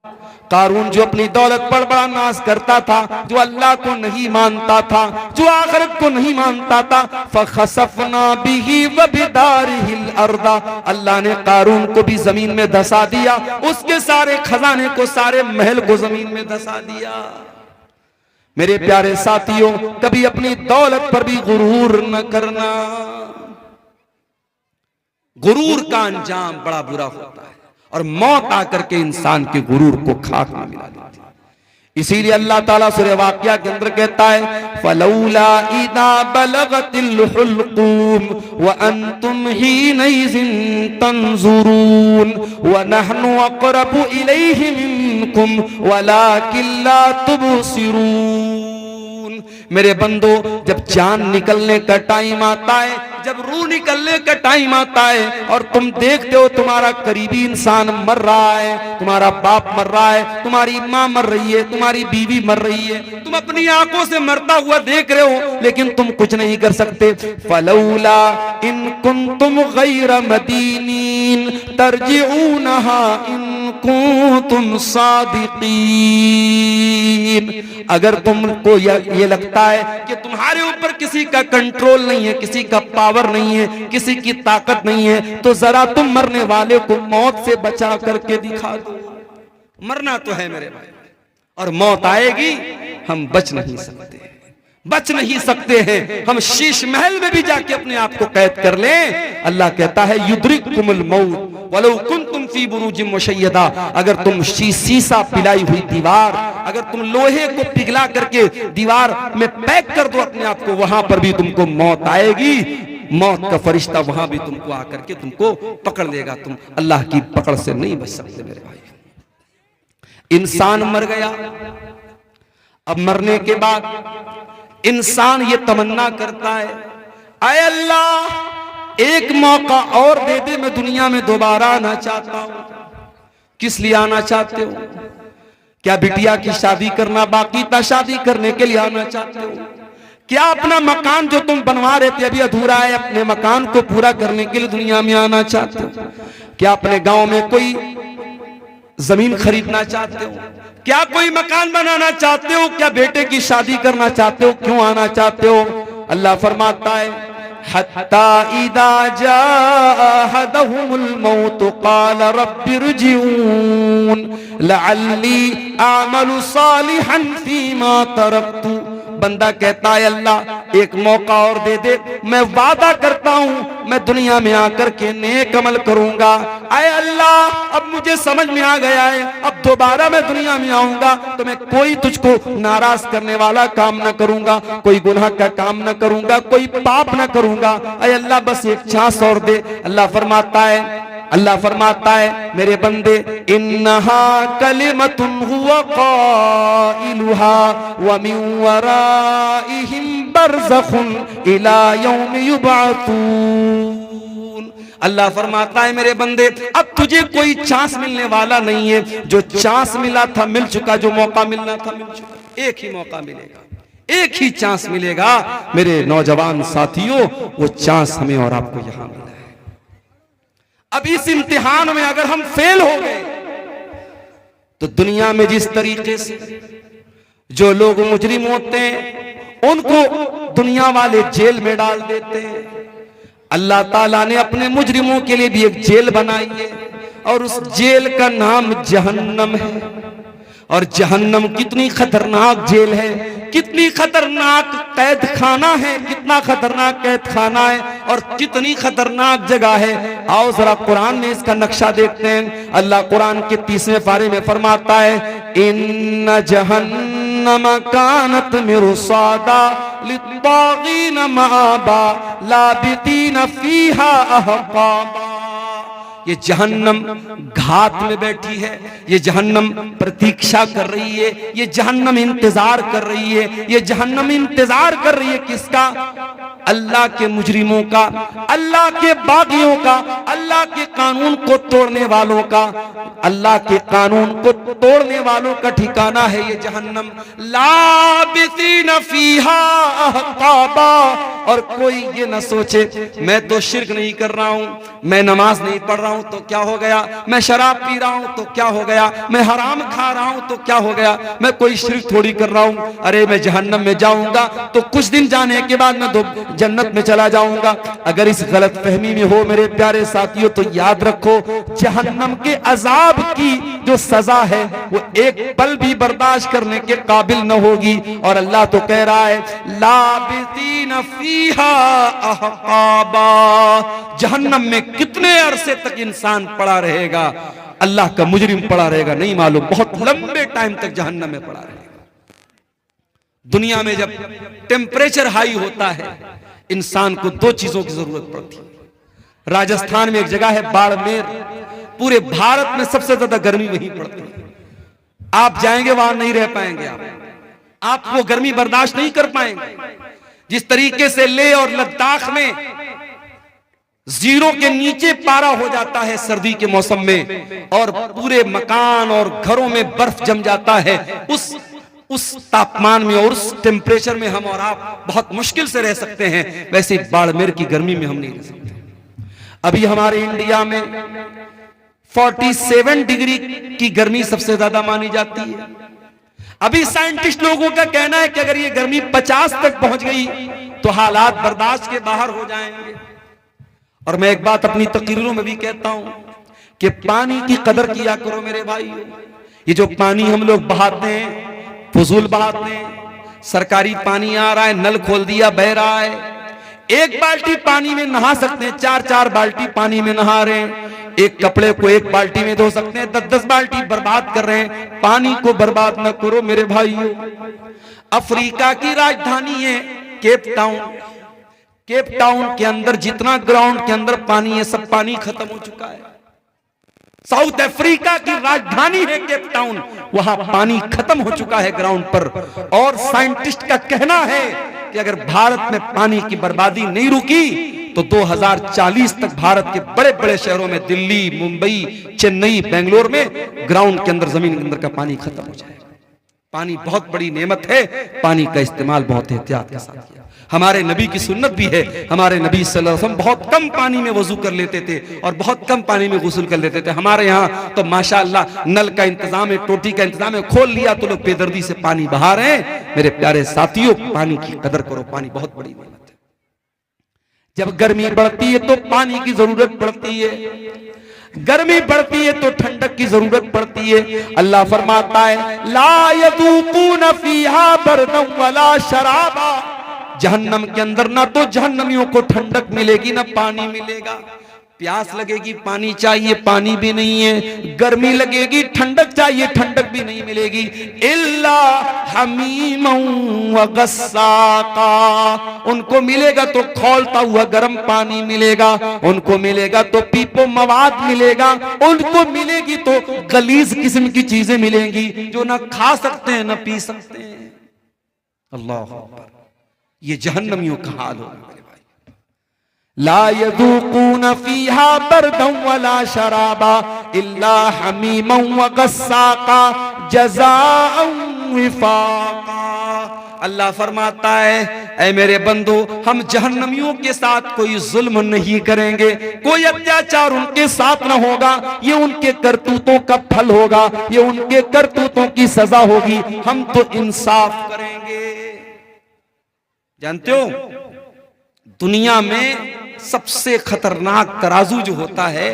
कारून जो अपनी दौलत पर बड़ा नाज करता था, जो अल्लाह को नहीं मानता था, जो आखिरत को नहीं मानता था, फखसफना बिही व बिदारिहिल अर्दा, अल्लाह ने कारून को भी जमीन में धसा दिया, उसके सारे खजाने को, सारे महल को जमीन में धसा दिया। मेरे प्यारे साथियों, कभी अपनी दौलत पर भी गुरूर न करना। गुरूर का अंजाम बड़ा बुरा होता है और मौत आकर के इंसान के गुरूर को खाक में मिला देती है। इसीलिए अल्लाह ताला सूरह वाक़िया के अंदर कहता है, फलौला इदा बलगतिल हुल्कूम व अंतुम हीनइज़िन तंजुरून व नहनु अक़रबु इलैहि मिनकुम वलाकिन ला तुबसिरून। मेरे बंदो, जब जान निकलने का टाइम आता है, जब रूह निकलने का टाइम आता है और तुम देखते हो तुम्हारा करीबी इंसान मर रहा है, तुम्हारा बाप मर रहा है, तुम्हारी माँ मर रही है, तुम्हारी बीवी मर रही है, तुम अपनी आंखों से मरता हुआ देख रहे हो, लेकिन तुम कुछ नहीं कर सकते। फलौला इन कुंतुम गैर मदीनीन तरजिऊनहा इन कुंतुम सादिकीन। अगर तुमको ये लगता है कि तुम्हारे ऊपर किसी का कंट्रोल नहीं है, किसी का पावर नहीं है, किसी की ताकत नहीं है, तो जरा तुम मरने वाले को मौत से बचा करके दिखा दो। मरना तो है मेरे भाई, और मौत आएगी, हम बच नहीं सकते, बच नहीं सकते हैं। हम शीश महल में भी जाके अपने आप को कैद कर लें, अल्लाह कहता है युद्रिकुमुल मौत वलौ कुंतुम फी बुरूजिम मुशय्यदा। अगर तुम शीशा पिलाई हुई दीवार, अगर तुम लोहे को पिघला करके दीवार में पैक कर दो अपने आप को, वहां पर भी तुमको मौत आएगी। मौत का फरिश्ता वहां भी तुमको आकर के तुमको पकड़ लेगा, तुम अल्लाह की पकड़ से नहीं बच सकते मेरे भाई। इंसान मर गया, अब मरने के बाद इंसान ये तमन्ना करता है, आए अल्लाह एक मौका और दे दे, मैं दुनिया में दोबारा आना चाहता हूं। किस लिए आना चाहते हो? क्या बिटिया की शादी करना बाकी था, शादी करने के लिए आना चाहते हो? क्या अपना मकान जो तुम बनवा रहे थे अभी अधूरा है, अपने मकान को पूरा करने के लिए दुनिया में आना चाहते हो? क्या अपने गांव में कोई जमीन खरीदना चाहते हो? क्या कोई मकान बनाना चाहते हो? क्या बेटे की शादी करना चाहते हो? क्यों आना चाहते हो? अल्लाह फरमाता है, हत्ता इदा जाअहदहुमुल मौत क़ाल रब्बिरजिऊन लअल्ली अअमलु सालिहन फीमा तरक्तु। बंदा कहता है अल्लाह एक मौका और दे दे, मैं वादा करता हूं मैं दुनिया में आकर के नेक अमल करूंगा। आए अल्लाह अब मुझे समझ में आ गया है, अब दोबारा मैं दुनिया में आऊंगा तो मैं कोई तुझको नाराज करने वाला काम न करूंगा, कोई गुनाह का काम न करूंगा, कोई पाप न करूंगा। आए अल्लाह बस एक चांस और दे। अल्लाह फरमाता है मेरे बंदे, इन्नहा कलिमतुन हुवा क़ाइलुहा व मिन वराइहिम बरज़खुन इला यौम युबअतून। अल्लाह फरमाता है मेरे बंदे, अब तुझे कोई चांस मिलने वाला नहीं है, जो चांस मिला था मिल चुका, जो मौका मिलना था मिल चुका। एक ही मौका मिलेगा, एक ही चांस मिलेगा मेरे नौजवान साथियों, वो चांस हमें और आपको यहां मिला है। अब इस इम्तिहान में अगर हम फेल हो गए तो दुनिया में जिस तरीके से जो लोग मुजरिम होते हैं उनको दुनिया वाले जेल में डाल देते हैं, अल्लाह ताला ने अपने मुजरिमों के लिए भी एक जेल बनाई है और उस जेल का नाम जहन्नम है। और जहन्नम कितनी खतरनाक जेल है, कितनी खतरनाक कैद खाना है, कितना खतरनाक कैद खाना है और कितनी खतरनाक जगह है। आओ जरा कुरान में इसका नक्शा देखते हैं। अल्लाह कुरान के 30वें पारे में फरमाता है, इन्ना जहन्नम कानत मिरसादा लित्तागीन माबा लाबितीन फीहा अहकाबा। ये जहन्नम घात में बैठी है, ये जहन्नम प्रतीक्षा कर रही है, ये जहन्नम इंतजार कर रही है, ये जहन्नम इंतजार कर रही है किसका? अल्लाह के मुजरिमों का, अल्लाह के बागियों का, अल्लाह के कानून को तोड़ने वालों का, अल्लाह के कानून को तोड़ने वालों का ठिकाना है ये जहन्नम। लाबिसीन फीहा अहकाबा। और कोई ये ना सोचे मैं तो शिर्क नहीं कर रहा हूं, मैं नमाज नहीं पढ़ रहा हूं तो क्या हो गया, मैं शराब पी रहा हूं तो क्या हो गया, मैं हराम खा रहा हूं तो क्या हो गया, मैं कोई शिर्क थोड़ी कर रहा हूं, अरे मैं जहन्नम में जाऊंगा तो कुछ दिन जाने के बाद मैं तो जन्नत में चला जाऊंगा। अगर इस गलत फहमी में हो मेरे प्यारे साथियों तो याद रखो जहन्नम के अजाब की जो सजा है वो एक पल भी बर्दाश्त करने के काबिल न होगी। और अल्लाह तो कह रहा है लाबिसीन फीहा अहकाबा, जहन्नम में कितने अरसे तक इंसान पड़ा रहेगा, अल्लाह का मुजरिम पड़ा रहेगा नहीं मालूम, बहुत लंबे टाइम तक जहन्नम में पड़ा रहेगा। दुनिया में जब टेम्परेचर हाई होता है इंसान को दो चीजों की जरूरत पड़ती है। राजस्थान में एक जगह है बाड़मेर, पूरे भारत में सबसे ज्यादा गर्मी वहीं पड़ती है। आप जाएंगे वहां नहीं रह पाएंगे, आप वो गर्मी बर्दाश्त नहीं कर पाएंगे। जिस तरीके से लेह और लद्दाख में जीरो के नीचे पारा हो जाता है सर्दी के मौसम में और पूरे मकान और घरों में बर्फ जम जाता है, उस तापमान में और उस टेम्परेचर में हम और आप बहुत मुश्किल से रह सकते हैं, वैसे बाड़मेर की गर्मी में हम नहीं रह सकते। अभी हमारे इंडिया में 47 डिग्री की गर्मी सबसे ज्यादा मानी जाती है। अभी साइंटिस्ट लोगों का कहना है कि अगर ये गर्मी 50 तक पहुंच गई तो हालात बर्दाश्त के बाहर हो जाएंगे। और मैं एक बात अपनी तकरीरों में भी कहता हूं कि पानी की कदर किया करो मेरे भाई। ये जो पानी हम लोग बहाते हैं, फजूल बहाते हैं, सरकारी पानी आ रहा है, नल खोल दिया बह रहा है, एक बाल्टी पानी में नहा सकते हैं, 4-4 बाल्टी पानी में नहा रहे हैं, एक कपड़े को एक बाल्टी में धो सकते हैं, 10-10 बाल्टी बर्बाद कर रहे हैं। पानी को बर्बाद न करो मेरे भाइयों। अफ्रीका की राजधानी है केप टाउन, केप टाउन के अंदर जितना ग्राउंड के अंदर पानी है सब पानी खत्म हो चुका है। साउथ अफ्रीका की राजधानी है केप टाउन, वहां पानी खत्म हो चुका है ग्राउंड पर। और साइंटिस्ट का कहना है कि अगर भारत में पानी की बर्बादी नहीं रुकी तो 2040 तक भारत के बड़े बड़े शहरों में, दिल्ली, मुंबई, चेन्नई, बेंगलोर में ग्राउंड के अंदर, जमीन के अंदर का पानी खत्म हो जाएगा। पानी बहुत बड़ी नेमत है, पानी का इस्तेमाल बहुत एहतियात के साथ किया। हमारे नबी की सुन्नत भी है, हमारे नबी सल्लल्लाहु अलैहि वसल्लम बहुत कम पानी में वजू कर लेते थे और बहुत कम पानी में गुस्ल कर लेते थे। हमारे यहाँ तो माशाअल्लाह नल का इंतजाम है, टोटी का इंतजाम है, खोल लिया तो लोग बेदर्दी से पानी बहा रहे हैं। मेरे प्यारे साथियों, पानी की कदर करो, पानी बहुत बड़ी नेमत है। जब गर्मी बढ़ती है तो पानी की जरूरत पड़ती है, गर्मी बढ़ती है तो ठंडक की जरूरत पड़ती है। अल्लाह फरमाता है ला यदूकून फीहा बरदन वला शराबा, जहन्नम के अंदर ना तो जहन्नमियों को ठंडक मिलेगी ना पानी मिलेगा। प्यास लगेगी, पानी चाहिए, पानी भी नहीं है, गर्मी लगेगी, ठंडक चाहिए, ठंडक भी नहीं मिलेगी। इल्ला हमीमन व गस्साका, उनको मिलेगा तो खौलता हुआ गर्म पानी मिलेगा, उनको मिलेगा तो पीपो मवाद मिलेगा, उनको मिलेगी तो गलीज किस्म की चीजें मिलेंगी जो ना खा सकते हैं ना पी सकते हैं। अल्लाह अकबर, ये जहन्नमियों का हाल होगा। ला यदूकून फीहा बरदन वला शराबा इल्ला हमीमन व गस्साका जज़ाअन विफाका। अल्लाह फरमाता है ऐ मेरे बंदो, हम जहन्नमियों के साथ कोई जुल्म नहीं करेंगे, कोई अत्याचार उनके साथ न होगा, ये उनके करतूतों का फल होगा, ये उनके करतूतों की सजा होगी, हम तो इंसाफ करेंगे। जानते हो दुनिया में सबसे खतरनाक तराजू जो होता है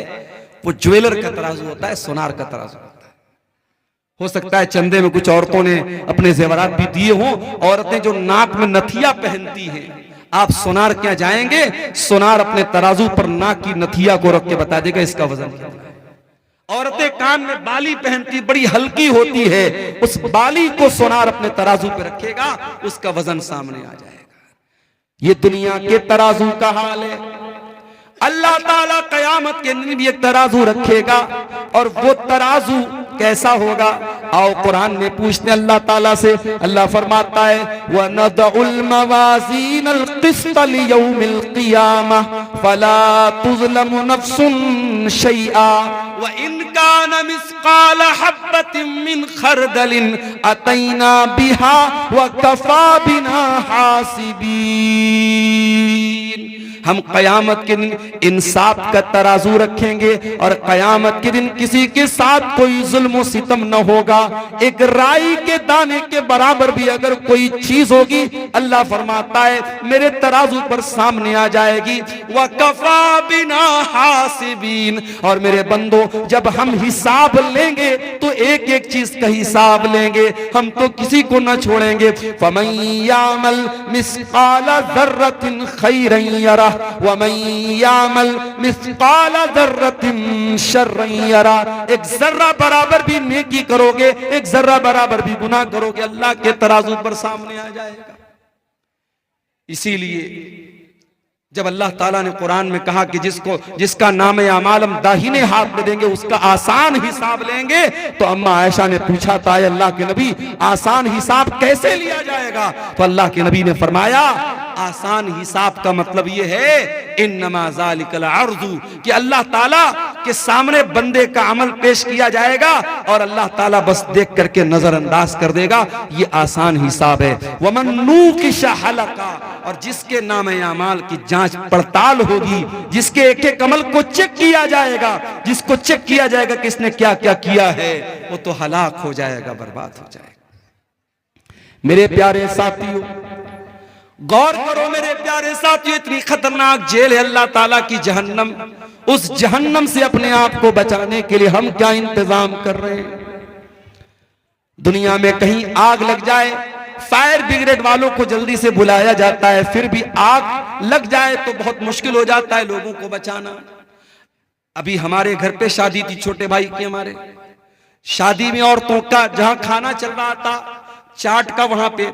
वो ज्वेलर का तराजू होता है, सोनार का तराजू होता है। हो सकता है चंदे में कुछ औरतों ने अपने जेवरात भी दिए हों, औरतें जो नाक में नथिया पहनती हैं, आप सोनार क्या जाएंगे, सोनार अपने तराजू पर नाक की नथिया को रख के बता देगा इसका वजन क्या है। औरतें कान में बाली पहनती, बड़ी हल्की होती है, उस बाली को सोनार अपने तराजू पे रखेगा, उसका वजन सामने आ जाएगा। ये दुनिया के तराजू का हाल है। अल्लाह ताला कयामत के दिन भी एक तराजू रखेगा और वो तराजू कैसा होगा, आओ कुरान में पूछते अल्लाह ताला से। अल्लाह फरमाता है वनदउल मवाज़ीनल क़िस्त लियौमिल क़ियामह फला तुज़लमु नफ्सुन शैआ व इन कान मिस्क़ाल हब्बतिन मिन खरदलिन अतैना बिहा व कफ़ा बिना हासिबीन। हम कयामत के दिन इंसाफ का तराजू रखेंगे और कयामत के दिन किसी के साथ कोई जुल्म सितम न होगा। एक राई के दाने के बराबर भी अगर कोई चीज होगी, अल्लाह फरमाता है मेरे तराजू पर सामने आ जाएगी। वकफा बिना हासिबीन, और मेरे बंदो जब हम हिसाब लेंगे तो एक एक चीज का हिसाब लेंगे, हम तो किसी को न छोड़ेंगे। फमन यामल मिस्काल ज़र्रतिन खैरन यरा वमन यामल मिस्काल ज़र्रतिन शर्रन यरा। एक जर्रा बराबर भी नेकी करोगे, एक जर्रा बराबर भी गुनाह करोगे, अल्लाह के तराजू पर सामने आ जाएगा। इसीलिए जब अल्लाह ताला ने कुरान में कहा कि जिसका नाम अमाल हम दाहिने हाथ में देंगे उसका आसान हिसाब लेंगे, तो अम्मा आयशा ने पूछा था अल्लाह के नबी आसान हिसाब कैसे लिया जाएगा? तो अल्लाह के नबी ने फरमाया आसान हिसाब का मतलब ये है इन्नमा ज़ालिकल अर्ज़ु, कि अल्लाह ताला के सामने बंदे का अमल पेश किया जाएगा और अल्लाह ताला बस देख करके नजरअंदाज कर देगा। ये आसान हिसाब है। वमन नूकिशा हलका, और जिसके नाम अमाल की जांच पड़ताल होगी, जिसके एक एक अमल को चेक किया जाएगा, जिसको चेक किया जाएगा कि इसने क्या क्या किया है, वो तो हलाक हो जाएगा, बर्बाद हो जाएगा। मेरे प्यारे साथियों गौर करो, मेरे प्यारे साथियों, इतनी खतरनाक जेल है अल्लाह ताला की जहन्नम। उस जहन्नम से अपने आप को बचाने के लिए हम क्या इंतजाम कर रहे हैं? दुनिया में कहीं आग लग जाए, फायर ब्रिगेड वालों को जल्दी से बुलाया जाता है, फिर भी आग लग जाए तो बहुत मुश्किल हो जाता है लोगों को बचाना। अभी हमारे घर पे शादी थी, छोटे भाई की, हमारे शादी में औरतों का जहां खाना चल रहा था, चाट का वहां पे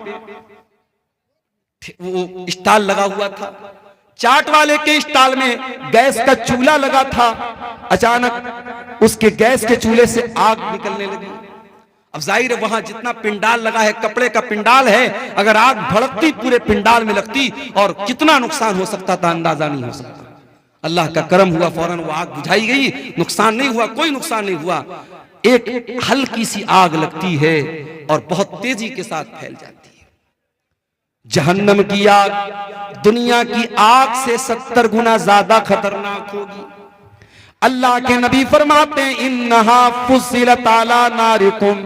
वो स्टॉल लगा हुआ था। चाट वाले के स्टॉल में गैस का चूल्हा लगा था। अचानक उसके गैस के चूल्हे से आग निकलने लगी। अब जाहिर है वहां जितना पिंडाल लगा है, कपड़े का पिंडाल है, अगर आग भड़कती पूरे पिंडाल में लगती और कितना नुकसान हो सकता था अंदाजा नहीं हो सकता। अल्लाह का करम हुआ, फौरन वो आग बुझाई गई, नुकसान नहीं हुआ, कोई नुकसान नहीं हुआ। एक हल्की सी आग लगती है और बहुत तेजी के साथ फैल जाती है। जहन्नम की आग दुनिया की आग से 70 गुना ज्यादा खतरनाक होगी। अल्लाह के नबी फरमाते हैं इन्नहा फुस्सिलत अला नारिकुम,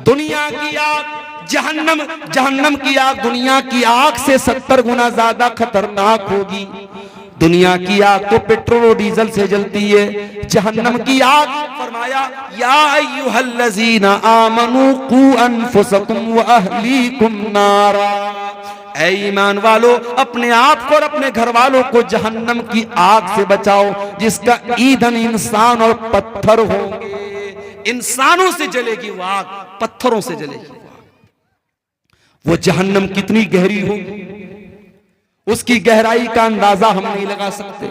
दुनिया की आग जहन्नम की आग दुनिया की आग से 70 गुना ज्यादा खतरनाक होगी। दुनिया की आग तो पेट्रोल और डीजल से जलती है, जहन्नम की आग फरमाया या अय्युहल्लज़ीना आमनू कू अनफुसकुम व अहलीकुम नारा, ऐ ईमान वालो अपने आप को और अपने घर वालों को जहन्नम की आग से बचाओ, जिसका ईंधन इंसान और पत्थर होंगे। इंसानों से जलेगी वो आग, पत्थरों से जलेगी वो आग। वो जहन्नम कितनी गहरी होगी, उसकी गहराई का अंदाजा हम नहीं लगा सकते।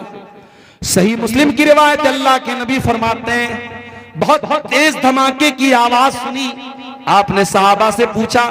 सही मुस्लिम की रिवायत, अल्लाह के नबी फरमाते हैं बहुत तेज धमाके की आवाज सुनी। आपने सहाबा से पूछा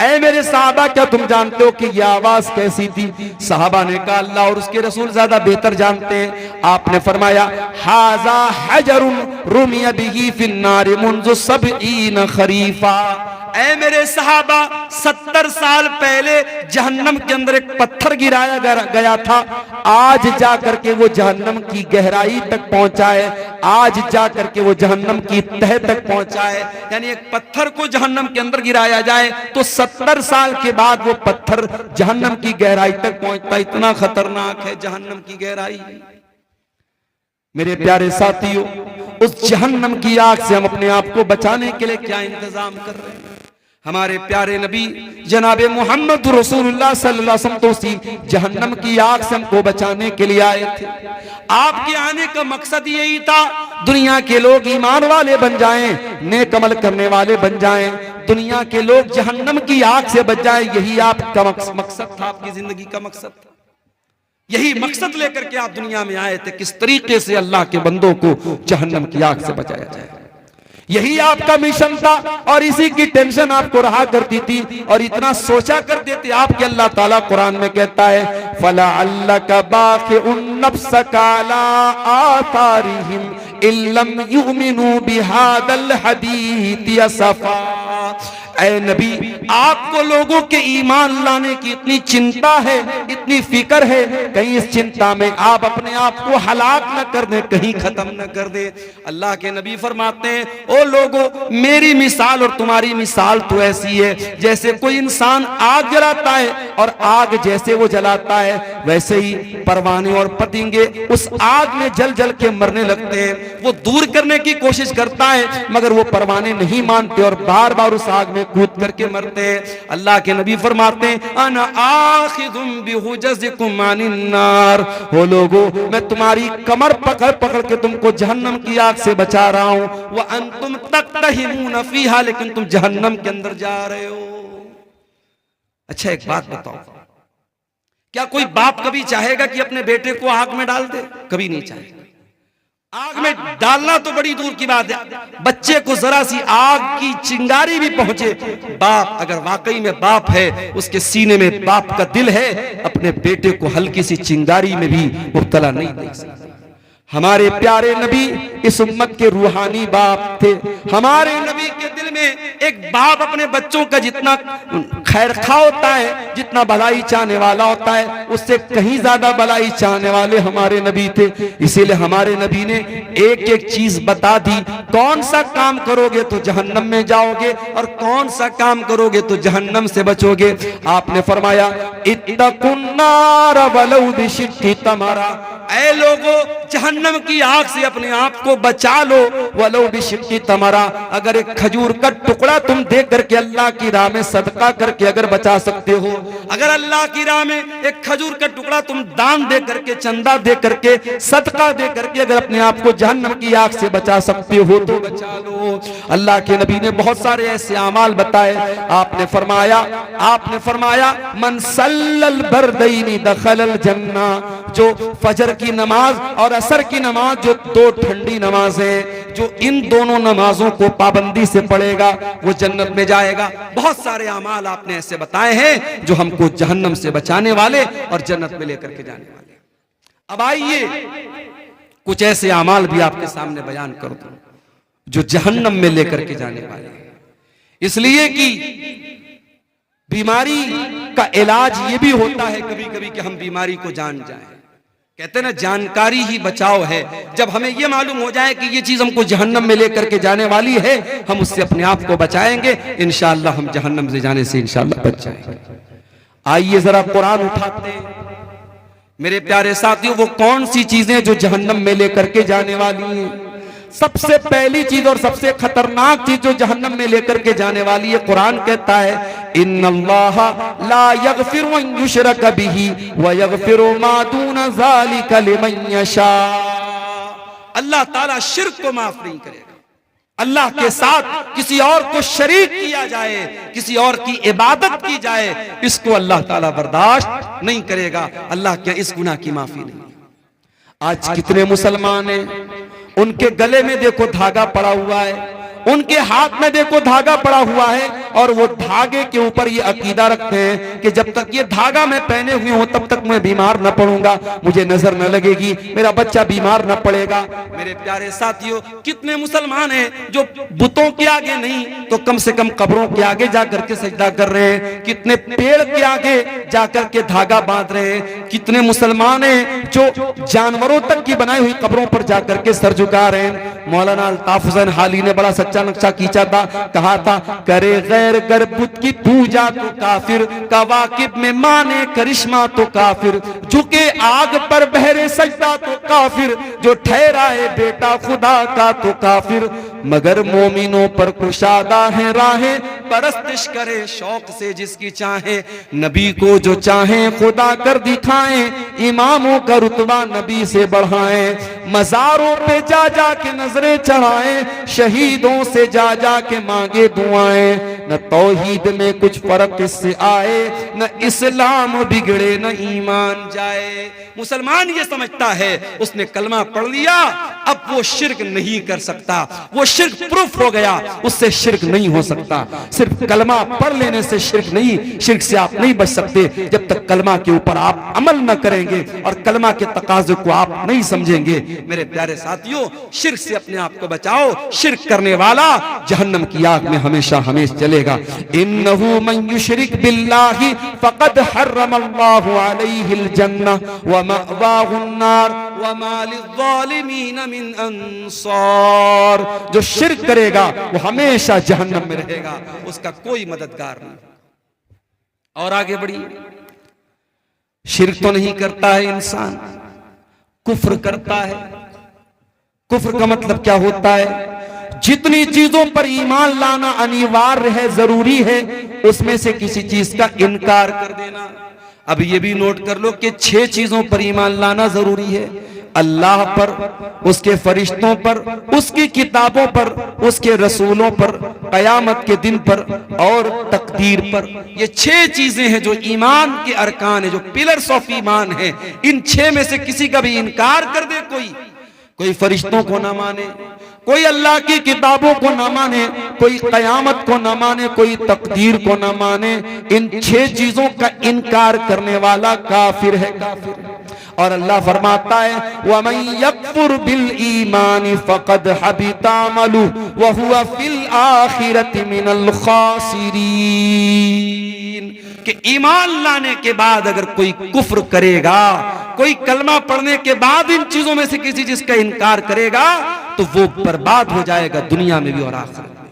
ऐ मेरे सहाबा क्या तुम जानते हो कि यह आवाज कैसी थी? सहाबा ने कहा अल्लाह और उसके रसूल ज्यादा बेहतर जानते हैं। आपने फरमाया हाजा हजरुन रुमिया बिही फिन्नार मुंज़ु सबईन खरीफा, ऐ मेरे सहाबा 70 साल पहले जहन्नम के अंदर एक पत्थर गिराया गया था, आज जाकर के वो जहन्नम की गहराई तक पहुंचा है, आज जाकर के वो जहन्नम की तह तक पहुंचा है। यानी एक पत्थर को जहन्नम के अंदर गिराया जाए तो 70 साल के बाद वो पत्थर जहन्नम की गहराई तक पहुंचता। इतना खतरनाक है जहन्नम की गहराई। मेरे प्यारे साथियों, उस जहन्नम की आग से हम अपने आप को बचाने के लिए क्या इंतजाम कर रहे हैं? हमारे प्यारे नबी जनाबे मोहम्मद रसूलुल्लाह सल्लल्लाहु अलैहि वसल्लम तो उसी जहन्नम की आग से हमको बचाने के लिए आए थे। आपके आने का मकसद यही था दुनिया के लोग ईमान वाले बन जाएं, नेक अमल करने वाले बन जाएं, दुनिया के लोग जहन्नम की आग से बच जाएं। यही आपका मकसद था, आपकी जिंदगी का मकसद था। यही मकसद लेकर के आप दुनिया में आए थे, किस तरीके से अल्लाह के बंदों को जहन्नम की आग से बचाया जाए। यही आपका मिशन था और इसी की टेंशन आपको रहा करती थी और इतना सोचा करते थे आप कि अल्लाह ताला कुरान में कहता है फला अल्लाह का बाक़िउन नफ्सका अला आसारिहिम इल्लम युमिनू बिहादल हदीथ असफा। ऐ नबी, आपको लोगों के ईमान लाने की इतनी चिंता है, इतनी फिक्र है, कहीं इस चिंता में आप अपने आप को हलाक न कर दे, कहीं खत्म न कर दे। अल्लाह के नबी फरमाते हैं, ओ लोगों, मेरी मिसाल और तुम्हारी मिसाल तो ऐसी है जैसे कोई इंसान आग जलाता है और आग जैसे वो जलाता है वैसे ही परवाने और पतंगे उस आग में जल जल के मरने लगते हैं। वो दूर करने की कोशिश करता है मगर वो परवाने नहीं मानते और बार बार उस आग में कूद करके मरते हैं। अल्लाह के नबी फरमाते हैं, अना आखिदुम बिहुजजिकुम अनिन नार, हो लोगो, मैं तुम्हारी कमर पकड़ पकड़ के तुमको जहन्नम की आग से बचा रहा हूं, व अंतुम तक्तहिमून फीहा, लेकिन तुम जहन्नम के अंदर जा रहे हो। अच्छा एक बात बताओ, क्या कोई बाप कभी चाहेगा कि अपने बेटे को आग में डाल दे? कभी नहीं चाहेगा। आग में डालना तो बड़ी दूर की बात है, बच्चे को जरा सी आग की चिंगारी भी पहुंचे, बाप अगर वाकई में बाप है, उसके सीने में बाप का दिल है, अपने बेटे को हल्की सी चिंगारी में भी मुब्तला नहीं देख सकता। हमारे प्यारे नबी इस उम्मत के रूहानी बाप थे। हमारे नबी के दिल में एक बाप अपने बच्चों का जितना खैरखा होता है, जितना भलाई चाहने वाला होता है, उससे कहीं ज्यादा भलाई चाहने वाले हमारे नबी थे। इसीलिए हमारे नबी ने एक एक चीज बता दी, कौन सा काम करोगे तो जहन्नम में जाओगे और कौन सा काम करोगे तो जहन्नम से बचोगे। आपने फरमाया, इत्तकुन नार वलौ बिशिक्कि तमरा, ऐ लोगों, जहन्नम की आग से अपने आप को बचा लो, वलो बिशिक्कि तमरा, अगर एक खजूर का टुकड़ा तुम दे करके अल्लाह की राह में सदका करके अगर बचा सकते हो, अगर अल्लाह की राह में एक खजूर का टुकड़ा तुम दान दे करके, चंदा दे करके, सदका दे करके अगर अपने आप को जहन्नम की आग से बचा सकते हो तो बचा लो। अल्लाह के नबी ने बहुत सारे ऐसे अमाल बताए। आपने फरमाया मन सल्लल बरदैनी दखलल जन्ना, जो फजर की नमाज और असर की नमाज, जो दो ठंडी नमाज है, जो इन दोनों नमाजों को पाबंदी से पढ़ेगा वो जन्नत में जाएगा। बहुत सारे अमाल आपने ऐसे बताए हैं जो हमको जहन्नम से बचाने वाले और जन्नत में लेकर के जाने वाले। अब आइए कुछ ऐसे अमाल भी आपके सामने बयान कर दूं जो जहन्नम में लेकर के जाने वाले हैं। इसलिए कि बीमारी का इलाज ये भी होता है कभी कभी कि हम बीमारी को जान जाएं। कहते हैं ना, जानकारी ही बचाव है। जब हमें यह मालूम हो जाए कि ये चीज हमको जहन्नम में लेकर के जाने वाली है, हम उससे अपने आप को बचाएंगे, इंशाअल्लाह हम जहन्नम से जाने से इंशाअल्लाह बच जाएंगे। आइए जरा कुरान उठाते हैं मेरे प्यारे साथियों, वो कौन सी चीजें जो जहन्नम में लेकर के जाने वाली हैं। सबसे पहली चीज और सबसे खतरनाक चीज जो जहन्नम में लेकर के जाने वाली है, कुरान कहता है, इन्नल्लाह ला यगफिरु अन युशरक बिही व यगफिरु मा दून ज़ालिका लिमन यशा। अल्लाह ताला शिर्क को माफ नहीं करेगा। अल्लाह के साथ किसी और को शरीक किया जाए, किसी और की इबादत की जाए, इसको अल्लाह ताला बर्दाश्त नहीं करेगा। अल्लाह क्या इस गुनाह की माफी नहीं। आज कितने मुसलमान हैं, उनके गले में देखो धागा पड़ा हुआ है, उनके हाथ में देखो धागा पड़ा हुआ है, और वो धागे के ऊपर ये अकीदा रखते हैं कि जब तक ये धागा मैं पहने हुए हूं तब तक मैं बीमार न पड़ूंगा, मुझे नजर न लगेगी, मेरा बच्चा बीमार न पड़ेगा। मेरे प्यारे साथियों, कितने मुसलमान हैं जो बुतों के आगे नहीं तो कम से कम कब्रों के आगे जाकर के सजदा कर रहे हैं, कितने पेड़ के आगे जाकर के धागा बांध रहे हैं, कितने मुसलमान हैं जो जानवरों तक की बनाई हुई कब्रों पर जाकर के सर झुका रहे हैं। मौलाना अल्ताफ हुसैन हाली ने बड़ा सच्चा नक्शा खींचा था, कहा था, करे गैर कर बुत की पूजा तो काफिर, कवाकिब में माने करिश्मा तो काफिर, झुके आग पर बहरे सजदा तो काफिर, जो ठहराए बेटा खुदा का तो काफिर, मगर मोमिनों पर कुशादा है राहें, परस्तिश करे शौक से जिसकी चाहे, नबी को जो चाहे खुदा कर दिखाएं, इमामों का रुतबा नबी से बढ़ाएं, मजारों पे जा जा के नजरें चढ़ाएं, शहीदों से जा जा के मांगे दुआएं, न तौहीद में कुछ फर्क इससे आए, न इस्लाम बिगड़े न ईमान जाए। मुसलमान ये समझता है उसने कलमा पढ़ लिया, अब वो शिर्क नहीं कर सकता, वो शिर्क प्रूफ हो गया, उससे शिर्क नहीं हो सकता। सिर्फ कलमा पढ़ लेने से शिर्क नहीं, शिर्क से आप नहीं बच सकते जब तक कलमा के ऊपर आप अमल न करेंगे और कलमा के तकाजे को आप नहीं समझेंगे। मेरे प्यारे साथियों, शिर्क से अपने आप को बचाओ। शिर्क करने वाला जहन्नम की आग में हमेशा हमेशा जलेगा। इन्नहु मन युशरिक बिल्लाहि फक़द हर्रमल्लाहु अलैहिल जन्नह व मअवाहुन नार व मा लिज़्ज़ालिमीन मिन अंसार। जो शिर्क करेगा वो हमेशा जहन्नम में रहेगा, उसका कोई मददगार नहीं। और आगे बढ़िए, शिर्क तो नहीं करता है इंसान, कुफ्र करता है। कुफ्र का मतलब क्या होता है? जितनी चीजों पर ईमान लाना अनिवार्य है, जरूरी है, उसमें से किसी चीज का इनकार कर देना। अब ये भी नोट कर लो कि 6 चीजों पर ईमान लाना जरूरी है। अल्लाह पर, उसके फरिश्तों पर, उसकी किताबों पर, उसके रसूलों पर, कयामत के दिन पर और तकदीर पर। ये 6 चीजें हैं जो ईमान के अरकान है, जो पिलर्स ऑफ ईमान है। इन 6 में से किसी का भी इनकार कर दे, कोई फरिश्तों को ना माने, कोई अल्लाह की किताबों को ना माने, कोई कयामत को ना माने, कोई तकदीर को ना माने, इन 6 चीजों का इनकार करने वाला काफिर है, काफिर। और अल्लाह फरमाता है वमन यकफुर बिल ईमान फक़द हबिता अमलुहु व हुवा फिल आखिरति मिनल खासिरीन। कि ईमान लाने के बाद अगर कोई कुफ्र करेगा, कोई कलमा पढ़ने के बाद इन चीजों में से किसी चीज का इनकार करेगा, तो वो बर्बाद हो जाएगा दुनिया में भी और आखिरत में।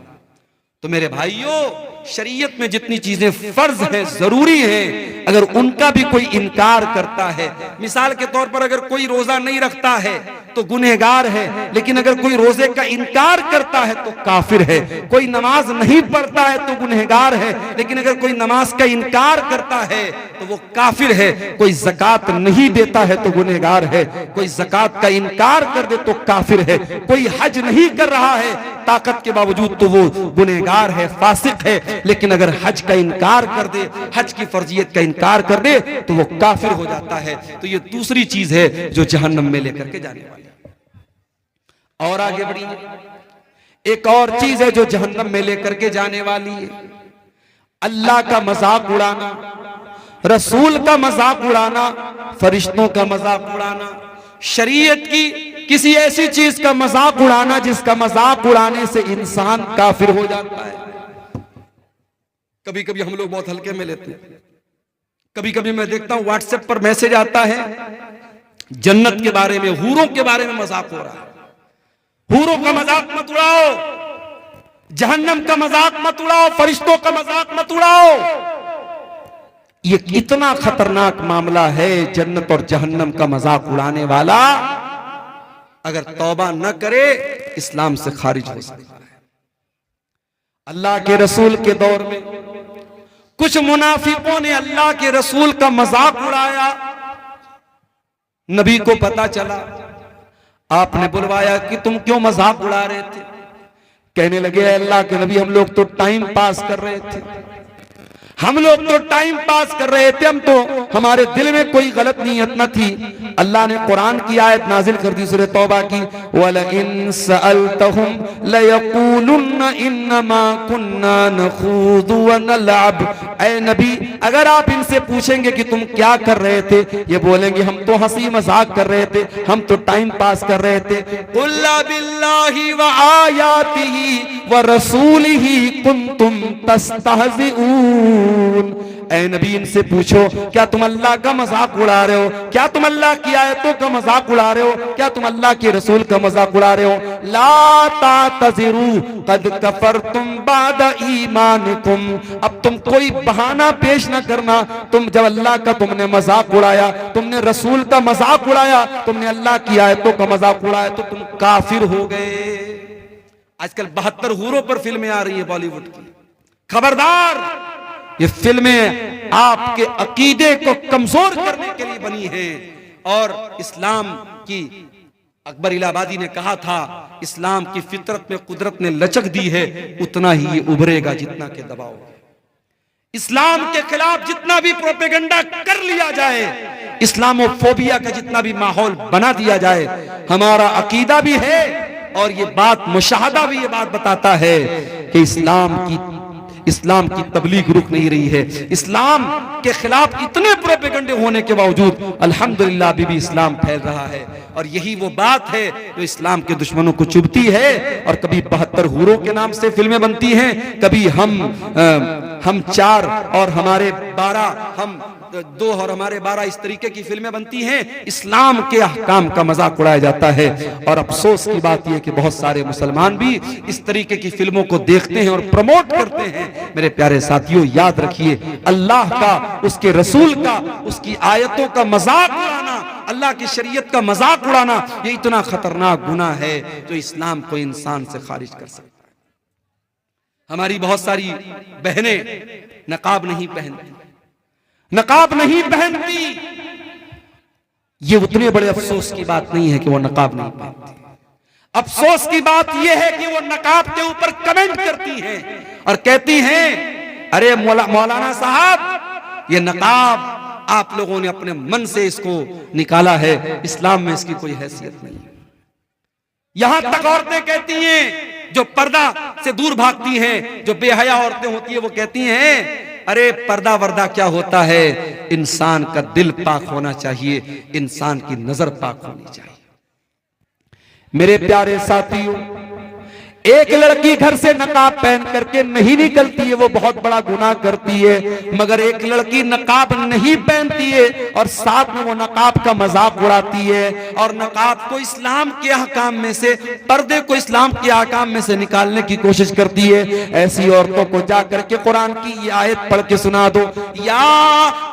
तो मेरे भाइयों, शरीयत में जितनी चीजें फर्ज है, जरूरी है, अगर उनका भी कोई इनकार करता है, मिसाल के तौर पर अगर कोई रोजा नहीं रखता है तो गुनहगार है, लेकिन अगर कोई रोजे का इनकार करता है तो काफिर है। कोई नमाज नहीं पढ़ता है तो गुनहगार है, लेकिन अगर कोई नमाज का इनकार करता है तो वो काफिर है। कोई ज़कात नहीं देता है तो गुनहगार है, कोई ज़कात का इनकार कर दे तो काफिर है। कोई हज नहीं कर रहा है ताकत के बावजूद तो वो गुनहगार है, फासिक है, लेकिन अगर हज का इनकार कर दे, हज की फर्जियत का इनकार कर दे तो वो काफिर हो जाता है। तो ये दूसरी चीज है जो जहन्नम में लेकर के जाने वाली है। और आगे बढ़िए, एक और चीज है जो जहन्नम में लेकर के जाने वाली है। अल्लाह का मजाक उड़ाना, रसूल का मजाक उड़ाना, फरिश्तों का मजाक उड़ाना, शरीयत की किसी ऐसी चीज का मजाक उड़ाना जिसका मजाक उड़ाने से इंसान काफिर हो जाता है। कभी कभी हम लोग बहुत हल्के में लेते हैं। कभी कभी मैं देखता हूं व्हाट्सएप पर मैसेज आता है, जन्नत के बारे में, हूरों के बारे में मजाक हो रहा है। हूरों का मजाक मत उड़ाओ, जहन्नम का मजाक मत उड़ाओ, फरिश्तों का मजाक मत उड़ाओ। ये कितना खतरनाक मामला है। जन्नत और जहन्नम का मजाक उड़ाने वाला अगर तौबा न करे इस्लाम से खारिज हो सकता है। अल्लाह के रसूल के दौर में कुछ मुनाफिकों ने अल्लाह के रसूल का मजाक उड़ाया। नबी को पता चला, आपने बुलवाया कि तुम क्यों मजाक उड़ा रहे थे? कहने लगे अल्लाह के नबी, हम लोग तो टाइम पास कर रहे थे, हम लोग तो टाइम पास कर रहे थे, हम तो, हमारे दिल में कोई गलत नीयत न थी। अल्लाह ने कुरान की आयत नाजिल कर दी, सूरह तौबा की, वलइन सअलतहुम लयक़ूलुन्न इन्नमा कुन्ना नख़ूदु व नलअब। ऐ नबी, अगर आप इनसे पूछेंगे कि तुम क्या कर रहे थे, ये बोलेंगे हम तो हंसी मजाक कर रहे थे, हम तो टाइम पास कर रहे थे। कुल बिल्लाहि व आयातिही व रसूलिही कुंतुम तस्तहज़िऊन। ऐ नबी, इनसे पूछो क्या तुम अल्लाह का मजाक उड़ा रहे हो? क्या तुम अल्लाह की आयतों का मजाक उड़ा रहे हो? क्या तुम अल्लाह के रसूल का मजाक उड़ा रहे हो? ला तातज़िरू क़द कफ़रतुम बाद ईमानिकुम। अब तुम कोई बहाना पेश न करना। तुम जब अल्लाह का तुमने मजाक उड़ाया, तुमने रसूल का मजाक उड़ाया, तुमने अल्लाह की आयतों का मजाक उड़ाया तो तुम काफिर हो गए। आजकल 72 हूरों पर फिल्में आ रही है बॉलीवुड की। खबरदार, ये फिल्में आपके अकीदे को कमजोर करने के लिए बनी है। और इस्लाम की, अकबर इलाहाबादी ने कहा था, इस्लाम की फितरत में कुदरत ने लचक दी है, उतना ही ये उभरेगा जितना के दबाव। इस्लाम के खिलाफ जितना भी प्रोपेगेंडा कर लिया जाए, इस्लामोफोबिया का जितना भी माहौल बना दिया जाए, हमारा अकीदा भी है और ये बात मुशाहदा भी ये बात बताता है कि इस्लाम की तबलीग रुक नहीं रही है। इस्लाम के खिलाफ इतने प्रोपेगेंडे होने के बावजूद अल्हम्दुलिल्लाह अभी भी इस्लाम फैल रहा है। और यही वो बात है जो इस्लाम के दुश्मनों को चुभती है। और कभी 72 हूरों के नाम से फिल्में बनती हैं, कभी हम 4 और हमारे 12, हम 2 और हमारे 12, इस तरीके की फिल्में बनती हैं। इस्लाम के अहकाम का मजाक उड़ाया जाता है। और अफसोस की बात यह कि बहुत सारे मुसलमान भी इस तरीके की फिल्मों को देखते हैं और प्रमोट करते हैं। मेरे प्यारे साथियों, याद रखिए, अल्लाह का, उसके रसूल का, उसकी आयतों का मजाक उड़ाना, अल्लाह की शरीयत का मजाक उड़ाना, ये इतना खतरनाक गुनाह है जो इस्लाम को इंसान से खारिज कर सकता है। हमारी बहुत सारी बहनें नकाब नहीं पहनती, नकाब नहीं पहनती। ये उतने बड़े अफसोस की बात नहीं है कि वो नकाब नहीं पहनती। अफसोस की बात यह है कि वो नकाब के ऊपर कमेंट करती हैं और कहती हैं, अरे मौलाना साहब, ये नकाब आप लोगों ने अपने मन से इसको निकाला है, इस्लाम में इसकी कोई हैसियत नहीं है। यहां तक औरतें कहती हैं, जो पर्दा से दूर भागती हैं, जो बेहया औरतें होती हैं, वो कहती हैं, अरे पर्दा वर्दा क्या होता है, इंसान का दिल पाक होना चाहिए, इंसान की नजर पाक होनी चाहिए। मेरे प्यारे साथियों, एक लड़की घर से नकाब पहन करके नहीं निकलती है, वो बहुत बड़ा गुनाह करती है। मगर एक लड़की नकाब नहीं पहनती है और साथ में वो नकाब का मजाक उड़ाती है और नकाब को इस्लाम के अहकाम में से, पर्दे को इस्लाम के अहकाम में से निकालने की कोशिश करती है। ऐसी औरतों को जा करके कुरान की ये आयत पढ़ के सुना दो, या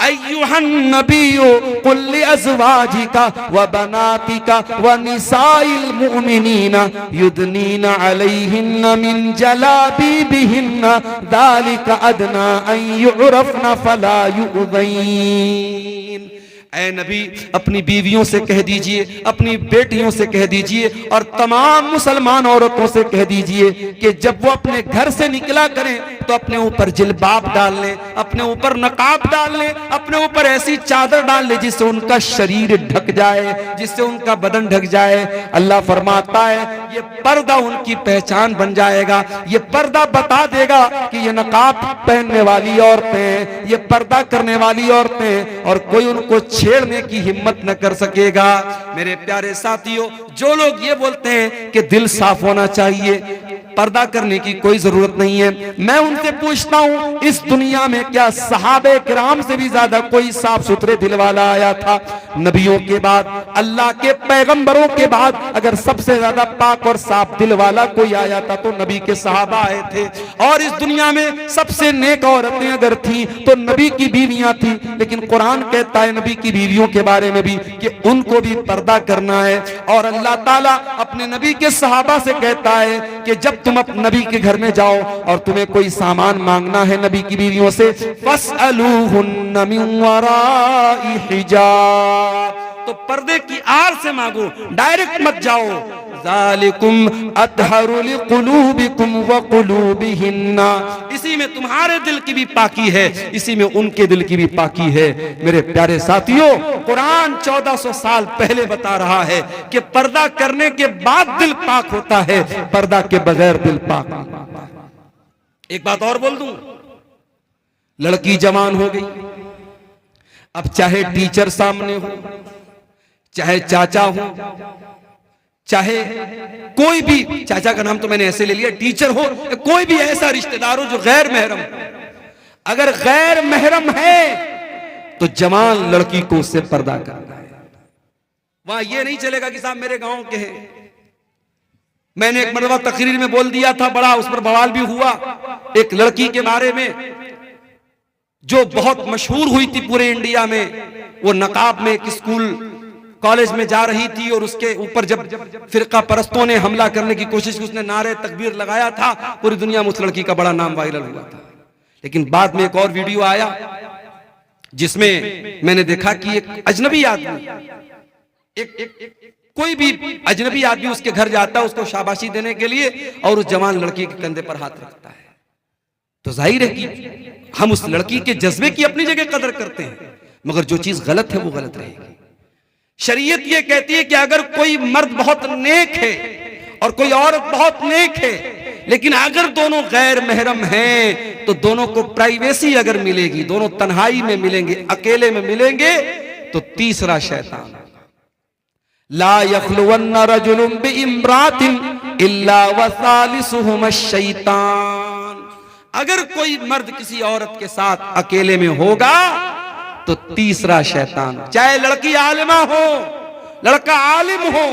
अय्युहन नबिय्यु कुल लिअज़वाजिका व बनातिका व निसाइल मुमिनीना युदनीना अलैहिन्ना मिन जलाबीबिहिन्ना ज़ालिका अदना अन यु'रफ़ना फला यु'ज़ैन। ऐ नबी, अपनी बीवियों से कह दीजिए, अपनी बेटियों से कह दीजिए और तमाम मुसलमान औरतों से कह दीजिए कि जब वो अपने घर से निकला करें तो अपने ऊपर जिल्बाब डाल लें, अपने ऊपर नकाब डाल लें, अपने ऊपर ऐसी चादर डाल लें जिससे उनका शरीर ढक जाए, जिससे उनका बदन ढक जाए। अल्लाह फरमाता है ये पर्दा उनकी पहचान बन जाएगा, ये पर्दा बता देगा कि ये नकाब पहनने वाली औरतें, ये पर्दा करने वाली औरतें, और कोई उनको छेड़ने की हिम्मत न कर सकेगा। मेरे प्यारे साथियों, जो लोग ये बोलते हैं कि दिल साफ होना चाहिए, पर्दा करने की कोई जरूरत नहीं है, मैं उनसे पूछता हूं, इस दुनिया में क्या सहाबे किराम से भी ज्यादा कोई साफ सुथरे दिल वाला आया था? नबियों के बाद, अल्लाह के पैगंबरों के बाद अगर सबसे ज्यादा पाक और साफ दिल वाला कोई आया था तो नबी के सहाबा आए थे। और इस दुनिया में सबसे नेक औरतें अगर थी तो नबी की बीवियां थी। लेकिन कुरान कहता है नबी की बीवियों के बारे में भी कि उनको भी पर्दा करना है। और अल्लाह ताला अपने नबी के सहाबा से कहता है कि जब तुम अपने नबी के घर में जाओ और तुम्हें कोई सामान मांगना है नबी की बीवियों से, फस्अलूहुन्ना मिन वराइ हिजाब, तो पर्दे की आड़ से मांगो, डायरेक्ट मत जाओ। ज़ालिकुम अतहरु लिकुलूबिकुम व कुलूबिहिन्ना, इसी में तुम्हारे दिल की भी पाकी है, इसी में उनके दिल की भी पाकी है। मेरे प्यारे साथियों, कुरान 1400 साल पहले बता रहा है कि पर्दा करने के बाद दिल पाक होता है, पर्दा के बगैर दिल पाक नहीं होता। एक बात और बोल दूं, लड़की जवान हो गई, अब चाहे टीचर सामने हो, चाहे चाचा हो, चाहे कोई भी, चाचा का नाम तो मैंने ऐसे ले लिया, टीचर हो, कोई भी ऐसा रिश्तेदार हो जो गैर महरम, अगर गैर महरम है तो जवान लड़की को उससे पर्दा करना है। वहां ये नहीं चलेगा कि साहब मेरे गांव के हैं। मैंने एक मरतबा तकरीर में बोल दिया था, बड़ा उस पर बवाल भी हुआ, एक लड़की के बारे में जो बहुत मशहूर हुई थी पूरे इंडिया में। वो नकाब में एक स्कूल कॉलेज में जा रही थी और उसके ऊपर जब फिरका परस्तों ने हमला करने की कोशिश की, उसने नारे तकबीर लगाया था, पूरी दुनिया में उस लड़की का बड़ा नाम वायरल हुआ था। लेकिन बाद में एक और वीडियो आया जिसमें मैंने देखा कि एक अजनबी आदमी, कोई भी अजनबी आदमी उसके घर जाता है उसको शाबाशी देने के लिए और उस जवान लड़की के कंधे पर हाथ रखता है। तो जाहिर है कि हम उस लड़की के जज्बे की अपनी जगह कदर करते हैं, मगर जो चीज गलत है वो गलत रहेगी। शरीयत ये कहती है कि अगर कोई मर्द बहुत नेक है और कोई औरत बहुत नेक है, लेकिन अगर दोनों गैर महरम हैं तो दोनों को प्राइवेसी अगर मिलेगी, दोनों तन्हाई में मिलेंगे, अकेले में मिलेंगे, तो तीसरा शैतान। ला यखलुवन्ना रजुलुन बिइम्रातिन इल्ला वसालिसुहुम अश-शैतान। अगर कोई मर्द किसी औरत के साथ अकेले में होगा तो तीसरा शैतान। चाहे लड़की आलिमा हो, लड़का आलिम हो,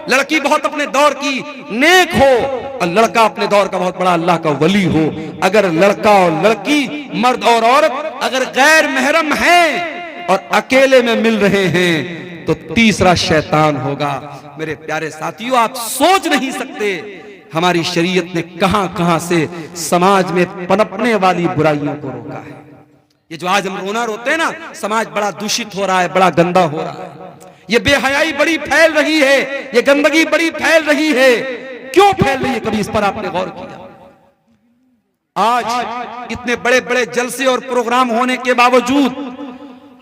लड़की बहुत अपने दौर की नेक हो और लड़का अपने दौर का बहुत बड़ा अल्लाह का वली हो, अगर लड़का और लड़की, मर्द और औरत अगर गैर महरम हैं और अकेले में मिल रहे हैं तो तीसरा शैतान होगा। मेरे प्यारे साथियों, आप सोच नहीं सकते हमारी शरीयत ने कहां कहां से समाज में पनपने वाली बुराइयों को रोका है। ये जो आज हम रोना रोते हैं ना, समाज बड़ा दूषित हो रहा है, बड़ा गंदा हो रहा है, ये बेहयाई बड़ी फैल रही है, ये गंदगी बड़ी फैल रही है। क्यों फैल रही है, कभी इस पर आपने गौर किया? आज इतने बड़े बड़े जलसे और प्रोग्राम होने के बावजूद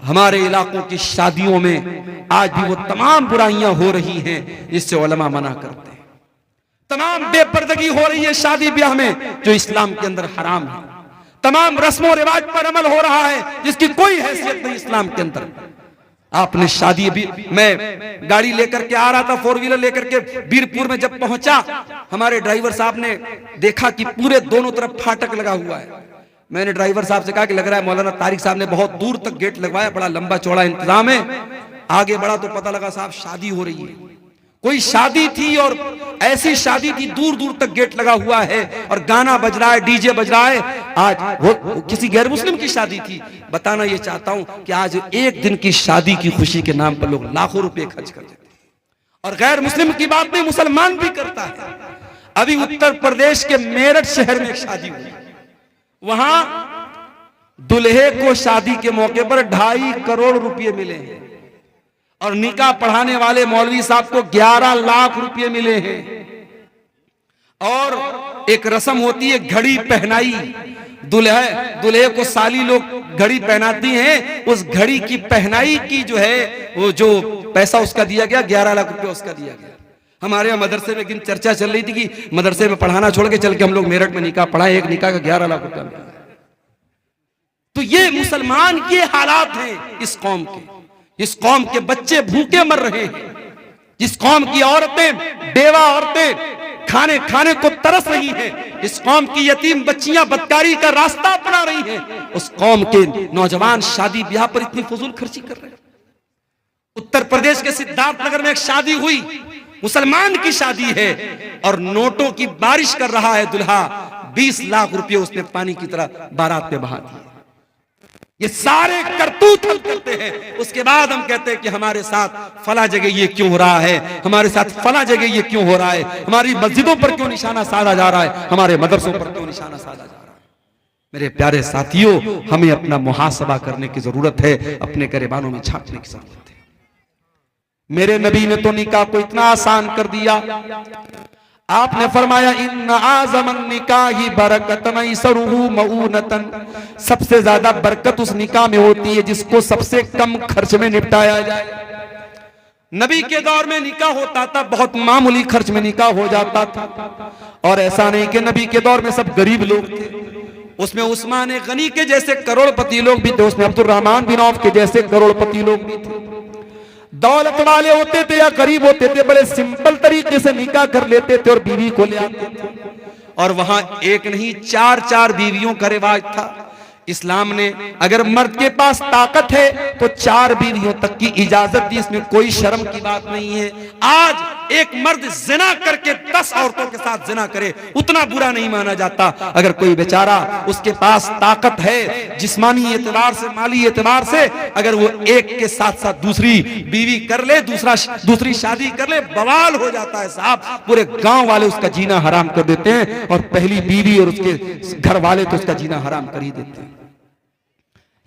हमारे इलाकों की शादियों में आज भी वो तमाम बुराइयां हो रही हैं जिससे उलमा मना करते हैं। तमाम बेपर्दगी हो रही है शादी ब्याह में जो इस्लाम के अंदर हराम है। तमाम रस्मों रिवाज पर अमल हो रहा है जिसकी कोई हैसियत नहीं इस्लाम के अंदर। आपने शादी भी, मैं गाड़ी लेकर के आ रहा था, 4 व्हीलर लेकर के बीरपुर में जब पहुंचा, हमारे ड्राइवर साहब ने देखा कि पूरे दोनों तरफ फाटक लगा हुआ है। मैंने ड्राइवर साहब से कहा कि लग रहा है मौलाना तारिक साहब ने बहुत दूर तक गेट लगवाया, बड़ा लंबा चौड़ा इंतजाम है। आगे बढ़ा तो पता लगा साहब शादी हो रही है। कोई शादी थी और ऐसी शादी थी, दूर दूर तक गेट लगा हुआ है और गाना बज रहा है, डीजे बज रहा है। आज वो किसी गैर मुस्लिम की शादी थी। बताना ये चाहता हूं कि आज एक दिन की शादी की खुशी के नाम पर लोग लाखों रुपए खर्च कर देते हैं। और गैर मुस्लिम की बात नहीं, मुसलमान भी करता है। अभी उत्तर प्रदेश के मेरठ शहर में एक शादी हुई, वहां दुल्हे को शादी के मौके पर 2.5 करोड़ रुपए मिले हैं और निकाह पढ़ाने वाले मौलवी साहब को 11 लाख रुपए मिले हैं। और एक रस्म होती है घड़ी पहनाई, दुल्हे को साली लोग घड़ी पहनाती हैं, उस घड़ी की पहनाई की जो है वो जो पैसा उसका दिया गया 11 लाख रुपए उसका दिया गया। हमारे यहाँ मदरसे में एक दिन चर्चा चल रही थी कि मदरसे में पढ़ाना छोड़ के चल के हम लोग मेरठ में निकाह पढ़ाए, एक निकाह का 11 लाख रुपया मिला। तो ये मुसलमान के हालात हैं इस कौम के। इस कौम के बच्चे भूखे मर रहे हैं, जिस कौम की औरतें, बेवा औरतें खाने खाने को तरस रही हैं, इस कौम की यतीम बच्चियां बदकारी का रास्ता अपना रही हैं, उस कौम के नौजवान शादी ब्याह पर इतनी फजूल खर्ची कर रहे हैं। उत्तर प्रदेश के सिद्धार्थनगर में एक शादी हुई, मुसलमान की शादी है और नोटों की बारिश कर रहा है दूल्हा। 20 लाख रुपए उसने पानी की तरह बारात में बहा दिए। ये सारे करतूत हम करते हैं, उसके बाद हम कहते हैं कि हमारे साथ फला जगह ये क्यों हो रहा है, हमारे साथ फला जगह ये क्यों हो रहा है, हमारी मस्जिदों पर क्यों निशाना साधा जा रहा है, हमारे मदरसों पर क्यों निशाना साधा जा रहा है। मेरे प्यारे साथियों, हमें अपना मुहासबा करने की जरूरत है, अपने गिरबानों में झांकने की जरूरत है। मेरे नबी ने तो निकाह को इतना आसान कर दिया। आपने फरमाया इन्ना आज़मन निकाही बरकतन इसरुहु मऊनतन, सबसे ज्यादा बरकत उस निकाह में होती है जिसको सबसे कम खर्च में निपटाया जाए। नबी के दौर में निकाह होता था, बहुत मामूली खर्च में निकाह हो जाता था। और ऐसा नहीं कि नबी के दौर में सब गरीब लोग थे, उसमें उस्मान गनी के जैसे करोड़पति लोग भी थे, उसमें अब्दुर्रहमान बिन औफ के जैसे करोड़पति लोग भी थे। दौलत वाले होते थे या गरीब होते थे, बड़े सिंपल तरीके से निकाह कर लेते थे और बीवी को ले आते थे। और वहां एक नहीं 4-4 बीवियों का रिवाज था। इस्लाम ने अगर मर्द के पास ताकत है तो 4 बीवियों तक की इजाजत दी, इसमें कोई शर्म की बात नहीं है। आज एक मर्द जिना करके 10 औरतों के साथ जिना करे, उतना बुरा नहीं माना जाता। अगर कोई बेचारा उसके पास ताकत है, जिस्मानी एतबार से, माली एतबार से, अगर वो एक के साथ साथ दूसरी बीवी कर ले, दूसरी शादी कर ले, बवाल हो जाता है साहब। पूरे गांव वाले उसका जीना हराम कर देते हैं और पहली बीवी और उसके घर वाले तो उसका जीना हराम कर ही देते हैं।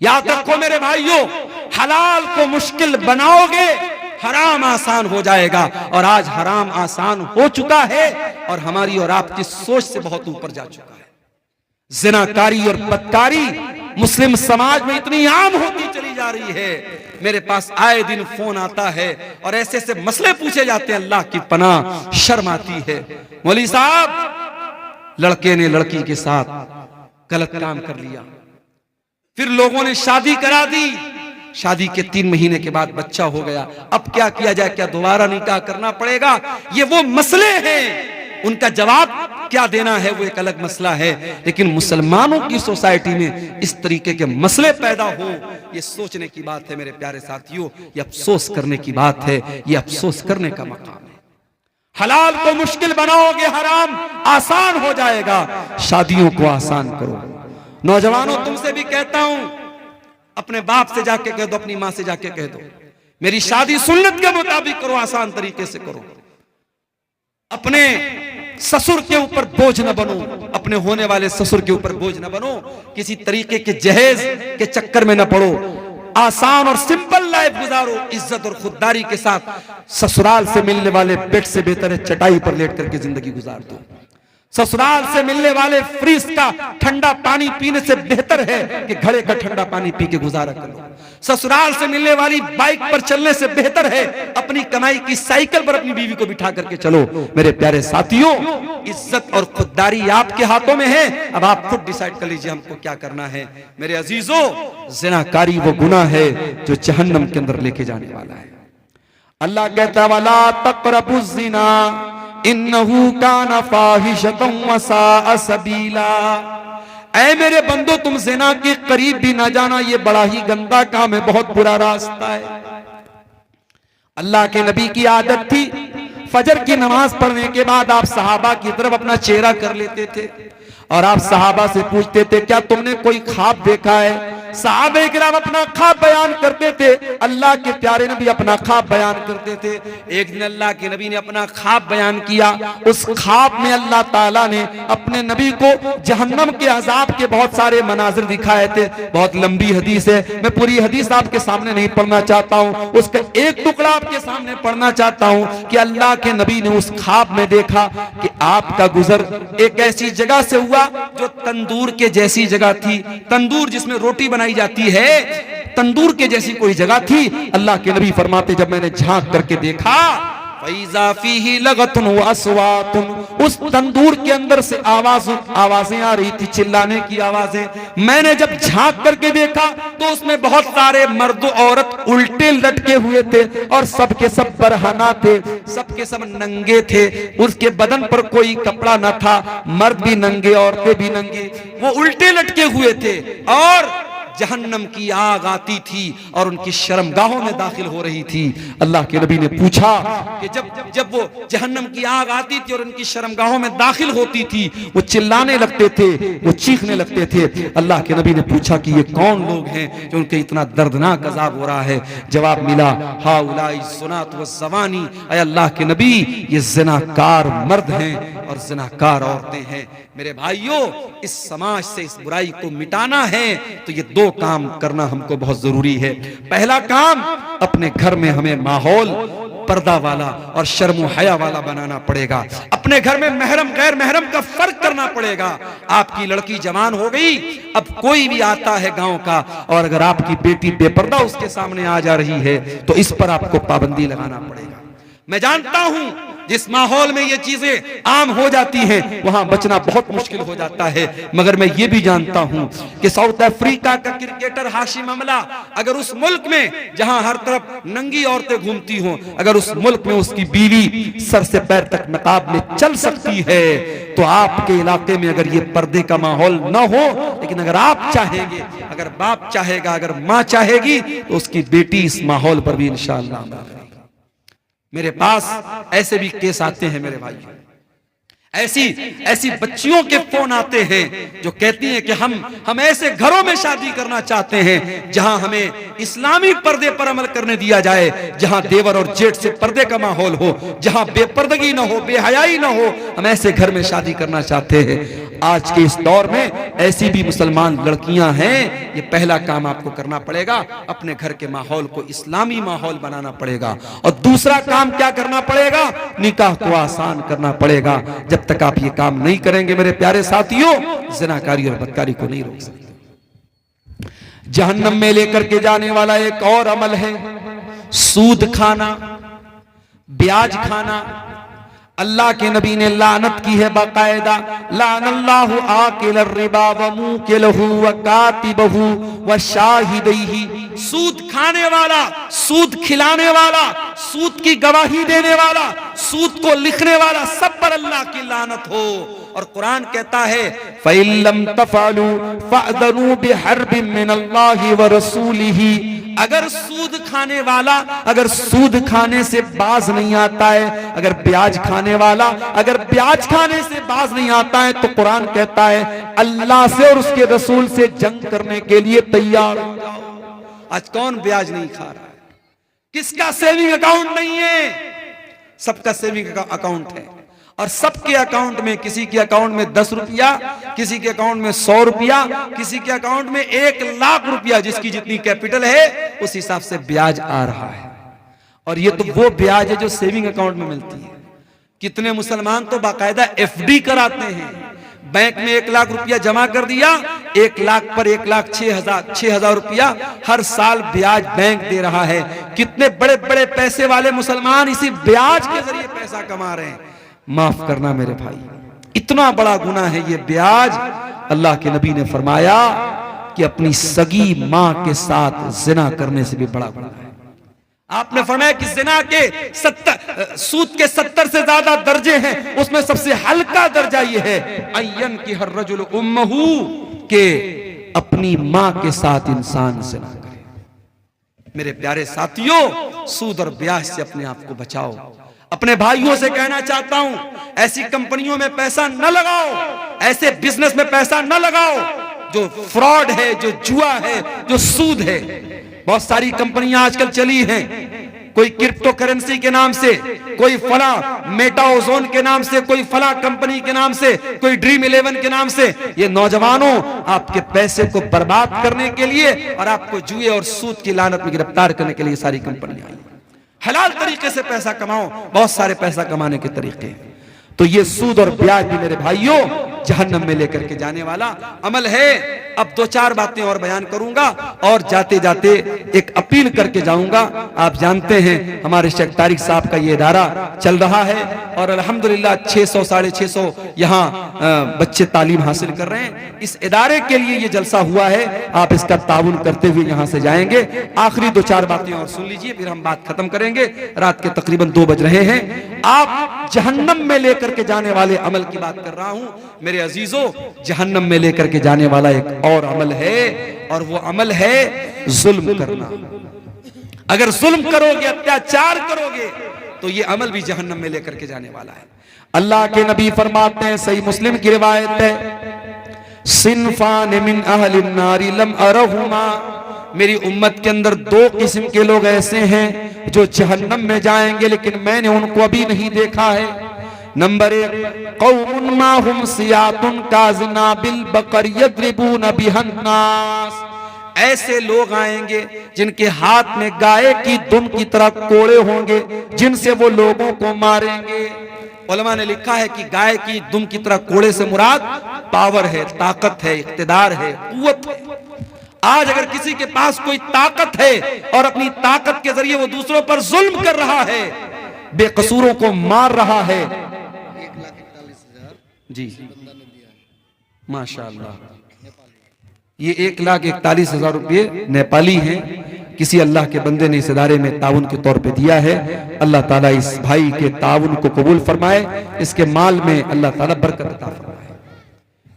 याद रखो मेरे भाइयों, हलाल को मुश्किल बनाओगे, हराम आसान हो जाएगा। और आज हराम आसान हो चुका है और हमारी और आपकी सोच से बहुत ऊपर जा चुका है। जिनाकारी और बदकारी मुस्लिम समाज में इतनी आम होती चली जा रही है। मेरे पास आए दिन फोन आता है और ऐसे ऐसे मसले पूछे जाते हैं, अल्लाह की पनाह, शर्म आती है। मौलवी साहब, लड़के ने लड़की के साथ गलत काम कर लिया, फिर लोगों ने शादी करा दी, शादी के 3 महीने के बाद बच्चा हो गया। अब क्या किया जाए? क्या दोबारा निकाह करना पड़ेगा? ये वो मसले हैं, उनका जवाब क्या देना है वो एक अलग मसला है। लेकिन मुसलमानों की सोसाइटी में इस तरीके के मसले पैदा हो, ये सोचने की बात है मेरे प्यारे साथियों, ये अफसोस करने की बात है, ये अफसोस करने का मकाम है। हलाल को मुश्किल बनाओगे, हराम आसान हो जाएगा। शादियों को आसान करो। नौजवानों, तुमसे भी कहता हूं, अपने बाप से जाके कह दो, अपनी मां से जाके कह दो, मेरी शादी सुन्नत के मुताबिक करो, आसान तरीके से करो। अपने ससुर के ऊपर बोझ न बनो, अपने होने वाले ससुर के ऊपर बोझ न बनो, किसी तरीके के जहेज के चक्कर में न पड़ो। आसान और सिंपल लाइफ गुजारो, इज्जत और खुददारी के साथ। ससुराल से मिलने वाले बेड से बेहतर है चटाई पर लेट करके जिंदगी गुजार दो। ससुराल से मिलने वाले फ्रिज का ठंडा पानी पीने से बेहतर है कि घड़े का ठंडा पानी पी के गुजारा करो। ससुराल से मिलने वाली बाइक पर चलने से बेहतर है अपनी कमाई की साइकिल पर अपनी बीवी को बिठा करके चलो। मेरे प्यारे साथियों, इज्जत और खुददारी आपके हाथों में है, अब आप खुद डिसाइड कर लीजिए हमको क्या करना है। मेरे अजीजों, ज़िनाकारी वो गुनाह है जो जहन्नम के अंदर लेके जाने वाला है। अल्लाह कहता है, वला तक़रबुज़ ज़िना इन्नहु काना फाहिशतन व साअ सबीला। ऐ मेरे बंदो, तुम ज़िना के करीब भी ना जाना, ये बड़ा ही गंदा काम है, बहुत बुरा रास्ता है। अल्लाह के नबी की आदत थी, फजर की नमाज पढ़ने के बाद आप सहाबा की तरफ अपना चेहरा कर लेते थे और आप सहाबा से पूछते थे, क्या तुमने कोई ख्वाब देखा है? सहाबे किराम अपना ख्वाब बयान करते थे, अल्लाह के प्यारे नबी अपना ख्वाब बयान करते थे। एक दिन अल्लाह के नबी ने अपना ख्वाब बयान किया। उस ख्वाब में अल्लाह ताला ने अपने नबी को जहन्नम के अजाब के बहुत सारे मनाजिर दिखाए थे। बहुत लंबी हदीस है, मैं पूरी हदीस आपके सामने नहीं पढ़ना चाहता हूँ, उसका एक टुकड़ा आपके सामने पढ़ना चाहता हूँ कि अल्लाह के नबी ने उस ख्वाब में देखा कि आपका गुजर एक ऐसी जगह से हुआ जो तंदूर के जैसी जगह थी। तंदूर जिसमें रोटी बनाई जाती है, तंदूर के जैसी कोई जगह थी। अल्लाह के नबी फरमाते, जब मैंने झांक करके देखा, फैज़ा फीही लगतुन व अस्वातुन, उस तंदूर के अंदर से आवाजें आ रही थी, चिल्लाने की आवाजें। मैंने जब झांक करके देखा तो उसमें बहुत सारे मर्द औरत उल्टे लटके हुए थे और सबके सब बरहना थे, सबके सब नंगे थे। उसके बदन पर कोई कपड़ा न था, मर्द भी नंगे, औरतें भी नंगी, वो उल्टे लटके हुए थे और जहन्नम की आग आती थी और उनकी शर्मगाहों में दाखिल हो रही थी। अल्लाह के नबी ने पूछा कि जब वो जहन्नम की आग आती थी और उनकी शर्मगाहों में दाखिल होती थी, वो चिल्लाने लगते थे, वो चीखने लगते थे। अल्लाह के नबी ने पूछा कि ये कौन लोग हैं जो उनके इतना दर्दनाक अजाब हो रहा है? जवाब मिला, हाउलाई ज़ुनात व ज़वानी, ऐ अल्लाह के नबी, ये ज़िनाकार मर्द हैं और ज़िनाकार औरतें हैं। मेरे भाइयों, इस समाज से इस बुराई को मिटाना है तो ये 2 काम करना हमको बहुत जरूरी है। पहला काम, अपने घर में हमें माहौल पर्दा वाला और शर्म हया वाला बनाना पड़ेगा। अपने घर में महरम गैर महरम का फर्क करना पड़ेगा। आपकी लड़की जवान हो गई, अब कोई भी आता है गांव का और अगर आपकी बेटी बेपर्दा उसके सामने आ जा रही है तो इस पर आपको पाबंदी लगाना पड़ेगा। मैं जानता हूं जिस माहौल में ये चीजें आम हो जाती हैं वहां बचना बहुत मुश्किल हो जाता है, मगर मैं ये भी जानता हूं कि साउथ अफ्रीका का क्रिकेटर हाशिम अमला, अगर उस मुल्क में जहां हर तरफ नंगी औरतें घूमती हों, अगर उस मुल्क में उसकी बीवी सर से पैर तक नकाब में चल सकती है, तो आपके इलाके में अगर ये पर्दे का माहौल न हो, लेकिन अगर आप चाहेंगे, अगर बाप चाहेगा, अगर माँ चाहेगी, तो उसकी बेटी इस माहौल पर भी इंशाअल्लाह। मेरे पास ऐसे भी केस आते हैं मेरे भाई, ऐसी बच्चियों के फोन आते हैं जो कहती हैं कि हम ऐसे घरों में शादी करना चाहते हैं जहां हमें इस्लामी पर्दे पर अमल करने दिया जाए, जहां देवर और जेठ से पर्दे का माहौल हो, जहां बेपर्दगी ना हो, बेहयाई ना हो, हम ऐसे घर में शादी करना चाहते हैं। आज के इस दौर में ऐसी भी मुसलमान लड़कियां हैं। ये पहला काम आपको करना पड़ेगा, अपने घर के माहौल को इस्लामी माहौल बनाना पड़ेगा। और दूसरा काम क्या करना पड़ेगा? निकाह को आसान करना पड़ेगा। जब तक आप ये काम नहीं करेंगे मेरे प्यारे साथियों, ज़िनाकारी और बदकारी को नहीं रोक सकते। जहन्नम में लेकर के जाने वाला एक और अमल है सूद खाना, ब्याज खाना। अल्लाह के नबी ने लानत की है बाकायदा, लानल्लाहु आकिल रिबा व मुकिलहु व कातिबहु व शाहिदैहि। सूद खाने वाला, सूद खिलाने वाला, सूद की गवाही देने वाला, सूद को लिखने वाला, सब पर अल्लाह की लानत हो। और कुरान कहता है फ़इल्लम तफ़अलू फ़अज़नू बिहर्बिन मिनल्लाहि व रसूलिही। अगर सूद खाने वाला, अगर सूद खाने से बाज नहीं आता है, अगर ब्याज खाने वाला अगर ब्याज खाने से बाज नहीं आता है, तो कुरान कहता है अल्लाह से और उसके रसूल से जंग करने के लिए तैयार हो जाओ। आज कौन ब्याज नहीं खा रहा है? किसका सेविंग अकाउंट नहीं है? सबका सेविंग अकाउंट है। और सबके अकाउंट में, किसी के अकाउंट में 10 रुपया, किसी के अकाउंट में 100 रुपया, किसी के अकाउंट में 1 लाख रुपया, जिसकी जितनी कैपिटल है उस हिसाब से ब्याज आ रहा है। और ये तो वो ब्याज है जो सेविंग अकाउंट में मिलती है। कितने मुसलमान तो बाकायदा FD कराते हैं, बैंक में 1 लाख रुपया जमा कर दिया, 1 लाख पर 1,06,000 रुपया हर साल ब्याज बैंक दे रहा है। कितने बड़े बड़े पैसे वाले मुसलमान इसी ब्याज के जरिए पैसा कमा रहे हैं। माफ करना मेरे भाई, इतना बड़ा गुनाह है ये ब्याज। अल्लाह के नबी ने फरमाया कि अपनी सगी मां के साथ जिना करने से भी बड़ा गुनाह है। आपने फरमाया कि जिना के 70 सूद के 70 से ज्यादा दर्जे हैं, उसमें सबसे हल्का दर्जा ये है अय्यन की हर रजुल उम्महू, के अपनी मां के साथ इंसान जिना करे। मेरे प्यारे साथियों, सूद और ब्याज से अपने आप को बचाओ। अपने भाइयों से कहना चाहता हूं, ऐसी कंपनियों में पैसा न लगाओ, ऐसे बिजनेस में पैसा न लगाओ जो फ्रॉड है, जो जुआ है, जो सूद है। बहुत सारी कंपनियां आजकल चली हैं, कोई क्रिप्टो करेंसी के नाम से, कोई फला मेटा ओजोन के नाम से, कोई फला कंपनी के नाम से, कोई ड्रीम 11 के नाम से। ये नौजवानों, आपके पैसे को बर्बाद करने के लिए और आपको जुए और सूद की लानत में गिरफ्तार करने के लिए सारी कंपनियां आई। हलाल तरीके से पैसा कमाओ, बहुत सारे पैसा कमाने के तरीके हैं। तो ये सूद और ब्याज भी मेरे भाइयों जहन्नम में लेकर के जाने वाला अमल है। अब 2-4 बातें और बयान करूंगा और जाते जाते एक अपील करके जाऊंगा। आप जानते हैं हमारे शेख तारिक साहब का ये इदारा चल रहा है और अल्हम्दुलिल्लाह 600 650 यहाँ बच्चे तालीम हासिल कर रहे हैं। इस इदारे के लिए ये जलसा हुआ है, आप इसका ताउन करते हुए यहाँ से जाएंगे। आखिरी 2-4 बातें और सुन लीजिए, फिर हम बात खत्म करेंगे। रात के तकरीबन 2 बज रहे हैं। आप जहन्नम में लेकर के जाने वाले अमल की बात कर रहा हूं मेरे अजीजों। जहन्नम में लेकर के जाने वाला एक और अमल है, और वो अमल है जुल्म करना। अगर जुल्म करोगे, अत्याचार करोगे, तो ये अमल भी जहन्नम में लेकर के जाने वाला है। अल्लाह के नबी फरमाते हैं, सही मुस्लिम की रिवायत है, सिनफान मिन अहलिन नारी लम अरहुमा। मेरी उम्मत के अंदर 2 किस्म के लोग ऐसे हैं जो जहन्नम में जाएंगे, लेकिन मैंने उनको अभी नहीं देखा है। नंबर 1, कौमुन माहुम सियातुन काज़नाबिल बकर यद्रिबून बिहन्नास। ऐसे लोग आएंगे जिनके हाथ में गाय की दुम की तरह कोड़े होंगे, जिनसे वो लोगों को मारेंगे। उलमा ने लिखा है कि गाय की दुम की तरह कोड़े से मुराद पावर है, ताकत है, इख्तिदार है, कुव्वत है। आज अगर किसी के पास कोई ताकत है और अपनी ताकत के जरिए वो दूसरों पर जुल्म कर रहा है, बेकसूरों को मार रहा है, 1,41,000 जी माशाअल्लाह, ये 1,41,000 रुपये नेपाली हैं। किसी अल्लाह के बंदे ने इस इदारे में ताउन के तौर पे दिया है। अल्लाह ताला इस भाई के ताउन को कबूल फरमाए, इसके माल में अल्लाह ताला बरकत अता फरमाए।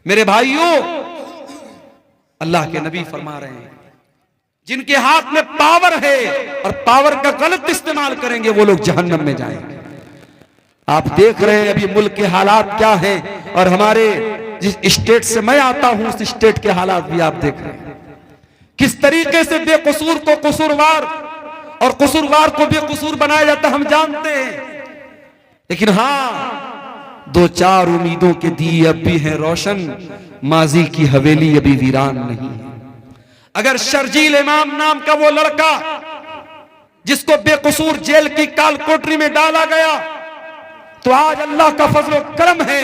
मेरे भाइयों, अल्लाह के नबी फरमा रहे हैं, जिनके हाथ में पावर है और पावर का गलत इस्तेमाल करेंगे, वो लोग जहन्नम में जाएंगे। आप देख रहे हैं अभी मुल्क के हालात क्या हैं, और हमारे जिस स्टेट से मैं आता हूं उस स्टेट के हालात भी आप देख रहे हैं। किस तरीके से बेकसूर को कसूरवार और कसूरवार को बेकसूर बनाया जाता, हम जानते हैं। लेकिन हाँ, 2-4 उम्मीदों के दिए अब भी हैं रोशन, माजी की हवेली अभी वीरान नहीं है। अगर शर्जील इमाम नाम का वो लड़का जिसको बेकसूर जेल की काल कोठरी में डाला गया, तो आज अल्लाह का फजल करम है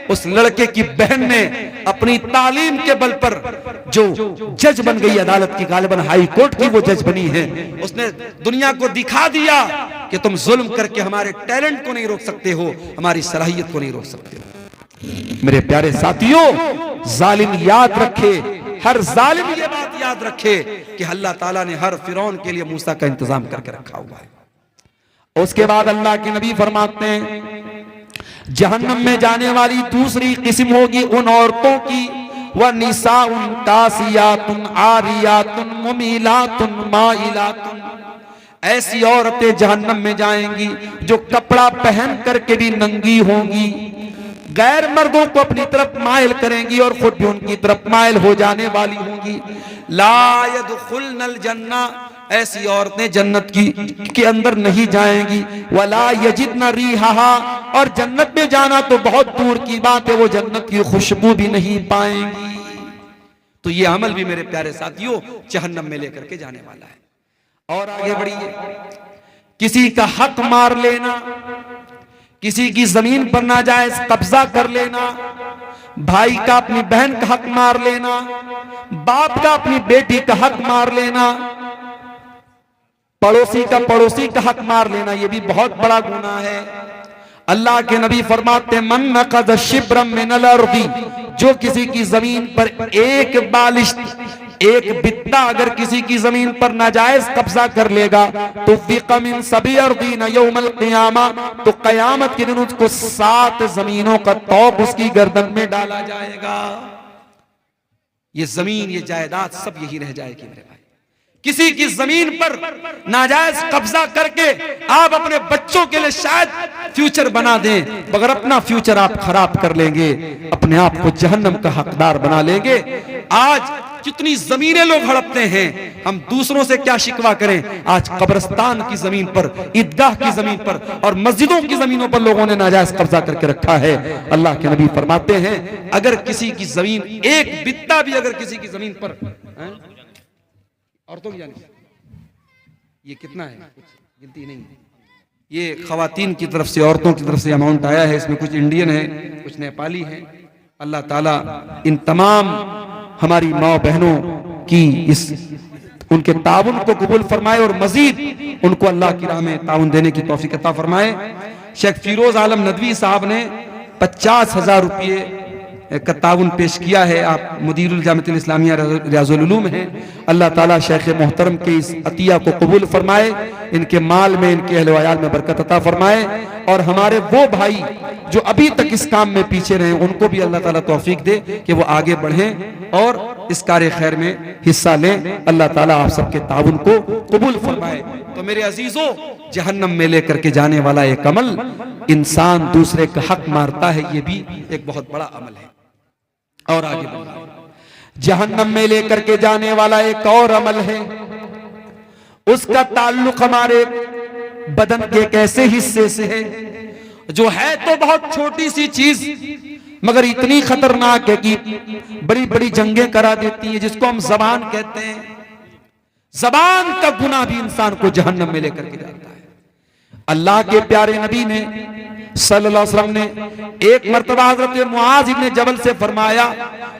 उस लड़के की बहन ने अपनी तालीम के बल पर जो जज बन गई अदालत की, गालिबन हाई कोर्ट की वो जज बनी है, उसने दुनिया को दिखा दिया कि तुम जुल्म करके हमारे टैलेंट को नहीं रोक सकते हो, हमारी सलाहियत को नहीं रोक सकते हो। मेरे प्यारे साथियों, जालिम याद रखे, हर जालिम ये बात याद रखे कि अल्लाह ताला ने हर फिरौन के लिए मूसा का इंतजाम करके रखा हुआ है। उसके बाद अल्लाह के नबी फरमाते हैं जहन्नम में जाने वाली दूसरी किस्म होगी उन औरतों की, वह निसाउन कासियातुन आरियातुन मुमीलातुन माइलातुन, ऐसी औरतें जहन्नम में जाएंगी जो कपड़ा पहन करके भी नंगी होंगी, गैर मर्दों को अपनी तरफ माइल करेंगी और खुद भी उनकी तरफ माइल हो जाने वाली होंगी। ला यदखुलनल जन्ना, ऐसी औरतें जन्नत के अंदर नहीं जाएंगी। वला यजिदन रिहा, और जन्नत में जाना तो बहुत दूर की बात है, वो जन्नत की खुशबू भी नहीं पाएंगी। तो ये अमल भी मेरे प्यारे साथियों जहन्नम में लेकर के जाने वाला है। और आगे बढ़िए, किसी का हक मार लेना, किसी की जमीन पर नाजायज कब्जा कर लेना, भाई का अपनी बहन का हक मार लेना, बाप का अपनी बेटी का हक मार लेना, पड़ोसी का हक मार लेना, यह भी बहुत बड़ा गुनाह है। अल्लाह के नबी फरमाते मन नक़द शिब्रम मिनल अर्दी, जो किसी की जमीन पर एक बालिश, एक बित्ता अगर किसी की जमीन पर नाजायज कब्जा कर लेगा तो फिक़मिन सभी अर्दीन यौमल क़ियामा, तो कयामत के दिन उसको 7 जमीनों का तौक उसकी गर्दन में डाला जाएगा। ये जमीन, ये जायदाद सब यही रह जाएगी मेरे भाई। किसी की जमीन पर नाजायज कब्जा करके आप अपने बच्चों के लिए शायद फ्यूचर बना दें, मगर अपना फ्यूचर आप खराब कर लेंगे, अपने आप को जहन्नम का हकदार बना लेंगे। आज कितनी जमीनें लोग हड़पते हैं, हम दूसरों से क्या शिकवा करें। आज कब्रिस्तान की जमीन पर, ईदगाह की जमीन पर और मस्जिदों की जमीनों पर लोगों ने नाजायज कब्जा करके रखा है। अल्लाह के नबी फरमाते हैं अगर किसी की जमीन, एक बित्ता भी अगर किसी की जमीन पर, औरतों की जाने ये कितना है, कुछ गिनती नहीं, ये खवातीन की तरफ से, औरतों की तरफ से अमाउंट आया है, इसमें कुछ इंडियन है, कुछ नेपाली है। अल्लाह ताला इन तमाम हमारी माँ बहनों की इस उनके ताउन को कबूल फरमाए और मजीद उनको अल्लाह की राह में ताउन देने की तौफीक अता फरमाए। शेख फिरोज आलम नदवी साहब ने 50,000 रुपये का ताउन पेश किया है। आप मुदीरुल जामिअतुल इस्लामिया रियाजुल उलूम हैं। अल्लाह ताला शेख मोहतरम के इस अतिया को कबूल फरमाए, इनके माल में, इनके अहल वयाल में बरकत अता फरमाए, और हमारे वो भाई जो अभी तक इस काम में पीछे रहे उनको भी अल्लाह ताला तौफीक दे कि वो आगे बढ़ें और इस कार्य खैर में हिस्सा लें। अल्लाह ताला आप सबके ताउन को कबूल फरमाए। तो मेरे अजीजों, जहन्नम में लेकर के जाने वाला एक अमल, इंसान दूसरे का हक मारता है, ये भी एक बहुत बड़ा अमल है। और आगे बढ़िए, जहन्नम में लेकर के जाने वाला एक और अमल है, उसका ताल्लुक हमारे बदन के एक ऐसे हिस्से से है जो है तो बहुत छोटी सी चीज मगर इतनी खतरनाक है कि बड़ी बड़ी जंगें करा देती है, जिसको हम जबान कहते हैं। जबान का गुनाह भी इंसान को जहन्नम में लेकर के जाता है। अल्लाह के प्यारे नबी ने सल्लल्लाहु अलैहि वसल्लम ने एक मर्तबा हजरत मुआज इब्ने जबल से फरमाया,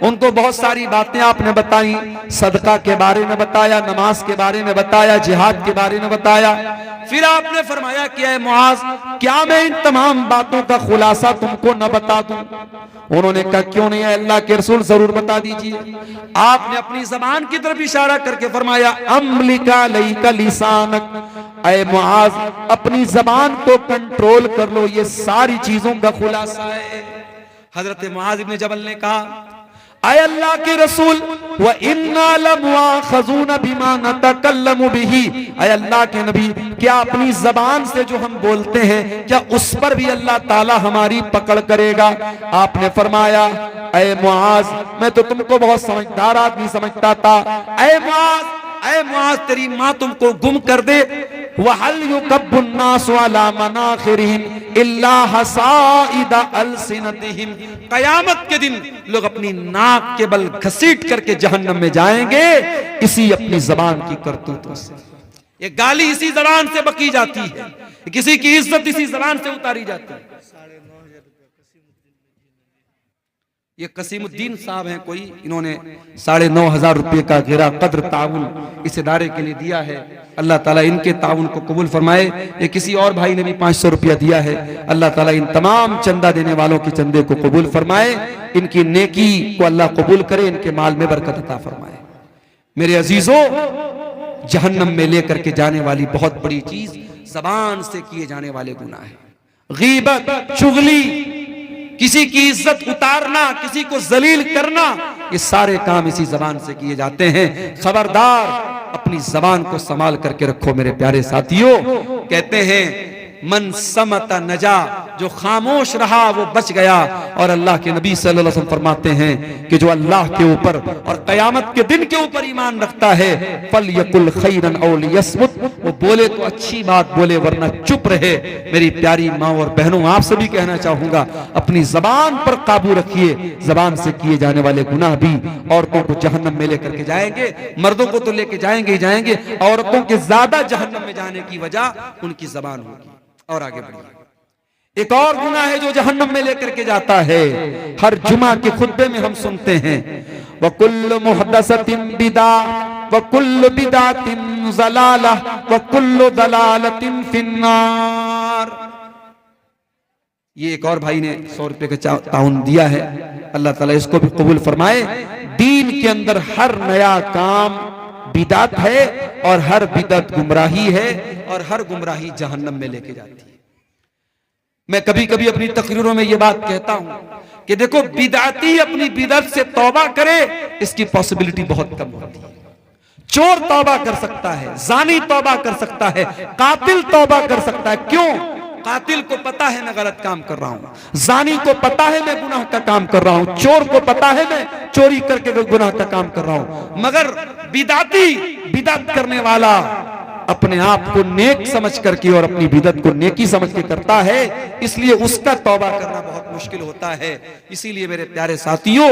उनको बहुत सारी बातें आपने बताई, सदका के बारे में बताया, नमाज के बारे में बताया, जिहाद के बारे में बताया। फिर आपने फरमाया कि ऐ मुआज, क्या मैं इन तमाम बातों का खुलासा तुमको न बता दूं? उन्होंने कहा क्यों नहीं, अल्लाह के रसूल जरूर बता दीजिए। आपने अपनी जबान की तरफ इशारा करके फरमाया अम्लिका लैका लिसानक, ऐ मुआज अपनी जबान को कंट्रोल कर लो, ये सारी चीजों का खुलासा है। हजरत मुआज इब्ने जबल ने कहा ऐ अल्लाह के रसूल, व इन्ना लमुआखज़ून बिमा नतकल्लमु बिही, ऐ अल्लाह के नबी, क्या अपनी जबान से जो हम बोलते हैं क्या उस पर भी अल्लाह ताला हमारी पकड़ करेगा? आपने फरमाया ऐ मुआज, मैं तो तुमको बहुत समझदार आदमी समझता था। ऐ मुआज, तेरी माँ तुमको गुम कर दे। वहल युकब्बुन्नासु अला मनाखिरिहिम इल्ला हसाइदा अलसिनतिहिम, कयामत के दिन लोग अपनी नाक के बल घसीट करके जहन्नम में जाएंगे इसी अपनी जबान की करतूतों से। ये गाली इसी जबान से बकी जाती है, किसी की इज्जत इसी जबान से उतारी जाती है। ये कसीमुद्दीन साहब हैं कोई, इन्होंने 9,500 रुपये का गिरा कद्र ताउन इस इदारे के लिए दिया है। अल्लाह ताला इनके ताउन को कबूल फरमाए। ये किसी और भाई ने भी 500 रुपया दिया है। अल्लाह ताला इन तमाम चंदा देने वालों के चंदे को कबूल फरमाए, इनकी नेकी को अल्लाह कबूल करे, इनके माल में बरकत अता फरमाए। मेरे अजीजों, जहन्नम में लेकर के जाने वाली बहुत बड़ी चीज जबान से किए जाने वाले गुनाह है। गीबत, चुगली, किसी की इज्जत उतारना, किसी को जलील करना, ये सारे काम इसी जबान से किए जाते हैं। खबरदार, अपनी जबान को संभाल करके रखो मेरे प्यारे साथियों। कहते हैं मन समता नजा, जो खामोश रहा वो बच गया। और अल्लाह के नबी सल्लल्लाहु अलैहि वसल्लम फरमाते हैं कि जो अल्लाह के ऊपर और कयामत के दिन के ऊपर ईमान रखता है, फल यकुल खैरन औ लियस्मुत, वो बोले तो अच्छी बात बोले वरना चुप रहे। मेरी प्यारी माँ और बहनों, आप सभी कहना चाहूंगा, अपनी जबान पर काबू रखिए। जबान से किए जाने वाले गुनाह भी औरतों को जहन्नम में लेकर के जाएंगे। मर्दों को तो लेके जाएंगे ही जाएंगे, औरतों के ज्यादा जहन्नम में जाने की वजह उनकी जबान होगी। और आगे बढ़िए, एक और गुनाह है जो जहन्नम में लेकर के जाता है। हर जुमा के खुतबे में हम सुनते हैं, वकुल्लु मुहद्दसतिन बिदा वकुल्लु बिदातिन ज़लाला वकुल्लु दलालतिन फिन्नार। ये एक और भाई ने 100 रुपए का ताउन दिया है। अल्लाह ताला इसको भी कबूल फरमाए। दीन के अंदर हर नया काम बिदात है और हर बिदत गुमराही है और हर गुमराही जहन्नम में लेके जाती है। मैं कभी कभी अपनी तकरीरों में ये बात कहता हूं कि देखो, बिदाती अपनी बिदत से तौबा करे, इसकी पॉसिबिलिटी बहुत कम होती है। चोर तौबा कर सकता है, जानी तौबा कर सकता है, कातिल तौबा कर सकता है। क्यों? कातिल को पता है मैं गलत काम कर रहा हूं, जानी को पता है मैं गुनाह का काम कर रहा हूं, चोर को पता है मैं चोरी करके गुनाह का काम कर रहा हूं। मगर बिदाती, बिदत करने वाला अपने आप को नेक समझ करके और अपनी बिदत को नेकी समझ के करता है, इसलिए उसका तौबा करना बहुत मुश्किल होता है। इसीलिए मेरे प्यारे साथियों,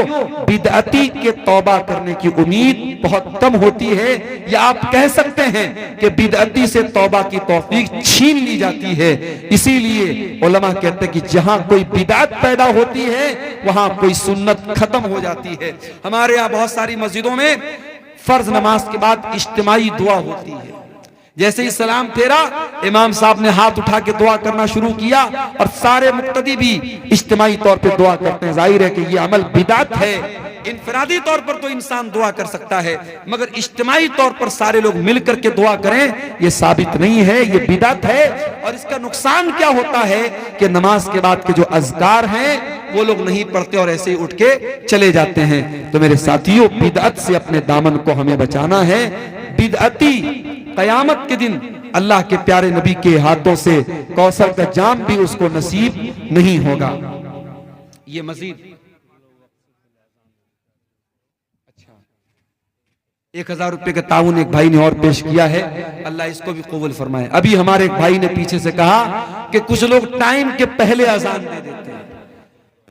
बिदअती के तौबा करने की उम्मीद बहुत कम होती है, या आप कह सकते हैं कि बिदअती से तौबा की तौफीक छीन ली जाती है। इसीलिए उलमा कहते हैं कि जहां कोई बिदअत पैदा होती है वहां कोई सुन्नत खत्म हो जाती है। हमारे यहाँ बहुत सारी मस्जिदों में फर्ज नमाज के बाद इज्तिमाई दुआ होती है। जैसे ही सलाम फेरा, इमाम साहब ने हाथ उठा के दुआ करना शुरू किया और सारे मुक्तदी भी इज्तिमाई तौर पे दुआ करते हैं। जाहिर है कि ये अमल बिदात है। इनफरादी तौर पर तो इंसान दुआ कर सकता है, मगर इज्तिमाई तौर पर सारे लोग मिलकर के दुआ करें, ये साबित नहीं है, ये बिदात है। और इसका नुकसान क्या होता है कि नमाज के बाद के जो अज़कार हैं वो लोग नहीं पढ़ते और ऐसे ही उठ के चले जाते हैं। तो मेरे साथियों, बिदअत से अपने दामन को हमें बचाना है। बिदअती कयामत के दिन अल्लाह के प्यारे नबी के हाथों से कौसर का जाम भी उसको नसीब नहीं होगा। ये मजीद 1000 रुपए का ताउन एक भाई ने और पेश किया है, अल्लाह इसको भी कबूल फरमाए। अभी हमारे एक भाई ने पीछे से कहा कि कुछ लोग टाइम के पहले अजान दे देते हैं।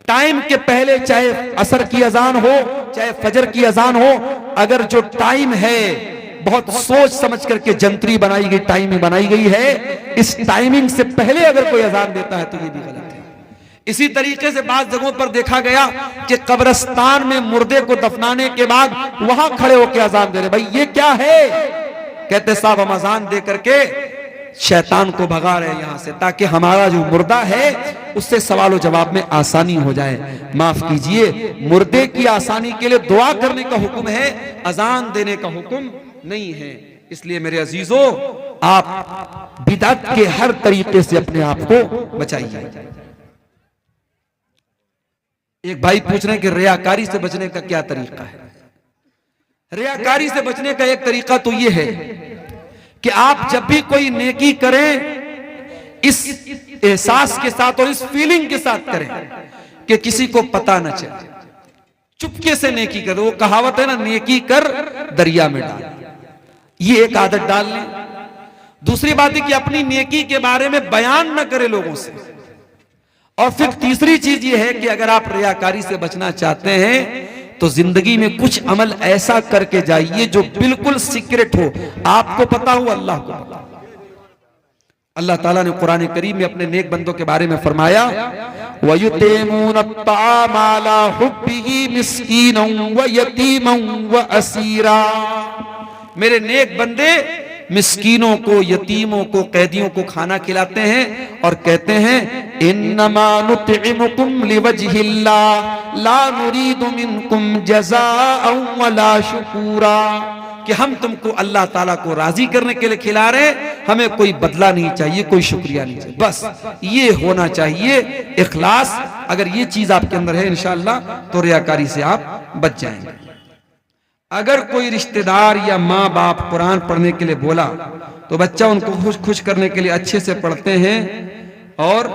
टाइम के पहले, चाहे असर की अजान हो चाहे फजर की अजान हो, अगर जो टाइम है बहुत सोच समझ करके जंतरी बनाई गई, टाइमिंग बनाई गई है, इस टाइमिंग से पहले अगर कोई अजान देता है तो ये भी गलत है। इसी तरीके से बात जगहों पर देखा गया कि कब्रिस्तान में मुर्दे को दफनाने के बाद वहां खड़े होकर अजान दे रहे। भाई ये क्या है? कहते साहब हम अजान दे करके शैतान को भगा रहे हैं यहां से, ताकि हमारा जो मुर्दा है उससे सवाल जवाब में आसानी हो जाए। माफ कीजिए, मुर्दे की आसानी के लिए दुआ करने का हुक्म है, अजान देने का हुक्म नहीं है। इसलिए मेरे अजीजों, आप बिदअत के हर तरीके से अपने आप को बचाइए। एक भाई पूछ रहे हैं कि रियाकारी से बचने का क्या तरीका है? रियाकारी से बचने का एक तरीका तो यह है कि आप जब भी कोई नेकी करें, इस एहसास के साथ और इस फीलिंग के साथ करें कि किसी को पता न चले, चुपके से नेकी करें। वो कहावत है ना, नेकी कर दरिया में डाल, ये एक आदत डाल लें। दूसरी बात है कि अपनी नेकी के बारे में बयान न करें लोगों से। और फिर तीसरी चीज ये है कि अगर आप रियाकारी से बचना चाहते हैं तो जिंदगी में कुछ अमल ऐसा करके जाइए जो बिल्कुल सीक्रेट हो, आपको पता हो, अल्लाह को पता हो। अल्लाह ताला ने कुरान करीम में अपने नेक बंदों के बारे में फरमाया, वयुतीमून अत्ताम अला हुब्बिही मिस्कीनन व यतीमन व असीरा। मेरे नेक बंदे मिस्कीनों को, यतीमों को, कैदियों को खाना खिलाते हैं और कहते हैं इन्नमा नुतइमुकुम लिवजहिल्लाह ला नुरीदु मिनकुम जज़ाअन वला शुकूरा, कि हम तुमको अल्लाह ताला को राजी करने के लिए खिला रहे हैं, हमें कोई बदला नहीं चाहिए, कोई शुक्रिया नहीं चाहिए, बस ये होना चाहिए इखलास। अगर ये चीज आपके अंदर है इंशाअल्लाह तो रियाकारी से आप बच जाएंगे। अगर कोई रिश्तेदार या माँ बाप कुरान पढ़ने के लिए बोला तो बच्चा उनको खुश करने के लिए अच्छे से पढ़ते हैं। और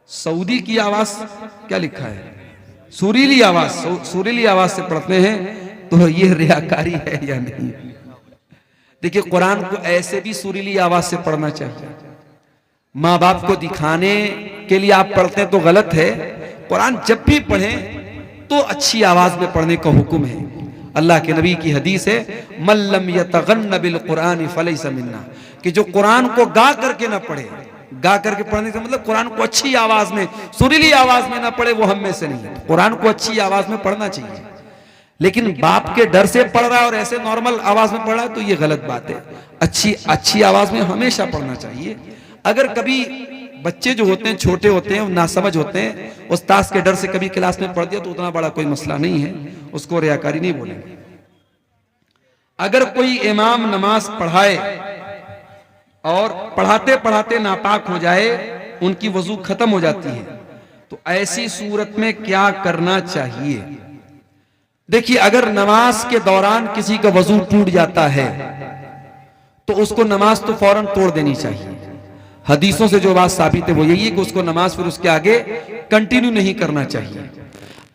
सऊदी की आवाज क्या लिखा है, सुरीली आवाज, सुरीली आवाज से पढ़ते हैं, तो ये रियाकारी है या नहीं? देखिए कुरान को ऐसे भी सुरीली आवाज से पढ़ना चाहिए। माँ बाप को दिखाने के लिए आप पढ़ते हैं तो गलत है। कुरान जब भी पढ़ें तो अच्छी आवाज में पढ़ने का हुक्म है। अल्लाह के नबी की हदीस है, मल्लम यतगन्न बिल कुरान फलैसा मिन्ना, कि जो कुरान को गा करके ना पढ़े, गा करके पढ़ने का मतलब कुरान को अच्छी आवाज में, सुरीली आवाज में ना पढ़े, वो हम में से नहीं है। कुरान को अच्छी आवाज में पढ़ना चाहिए, लेकिन बाप के डर से पढ़ रहा है और ऐसे नॉर्मल आवाज में पढ़ रहा है तो ये गलत बात है। अच्छी आवाज में हमेशा पढ़ना चाहिए। अगर कभी बच्चे जो होते हैं, छोटे होते हैं, नासमझ होते हैं, उस्ताद के डर से कभी क्लास में पढ़ दिया तो उतना बड़ा कोई मसला नहीं है, उसको रियाकारी नहीं बोलेंगे। अगर कोई इमाम नमाज पढ़ाए और पढ़ाते पढ़ाते नापाक हो जाए, उनकी वजू खत्म हो जाती है, तो ऐसी सूरत में क्या करना चाहिए? देखिए, अगर नमाज के दौरान किसी का वजू टूट जाता है तो उसको नमाज तो फौरन तोड़ देनी चाहिए। हदीसों से जो बात साबित है वो यही है कि उसको नमाज फिर उसके आगे कंटिन्यू नहीं करना चाहिए।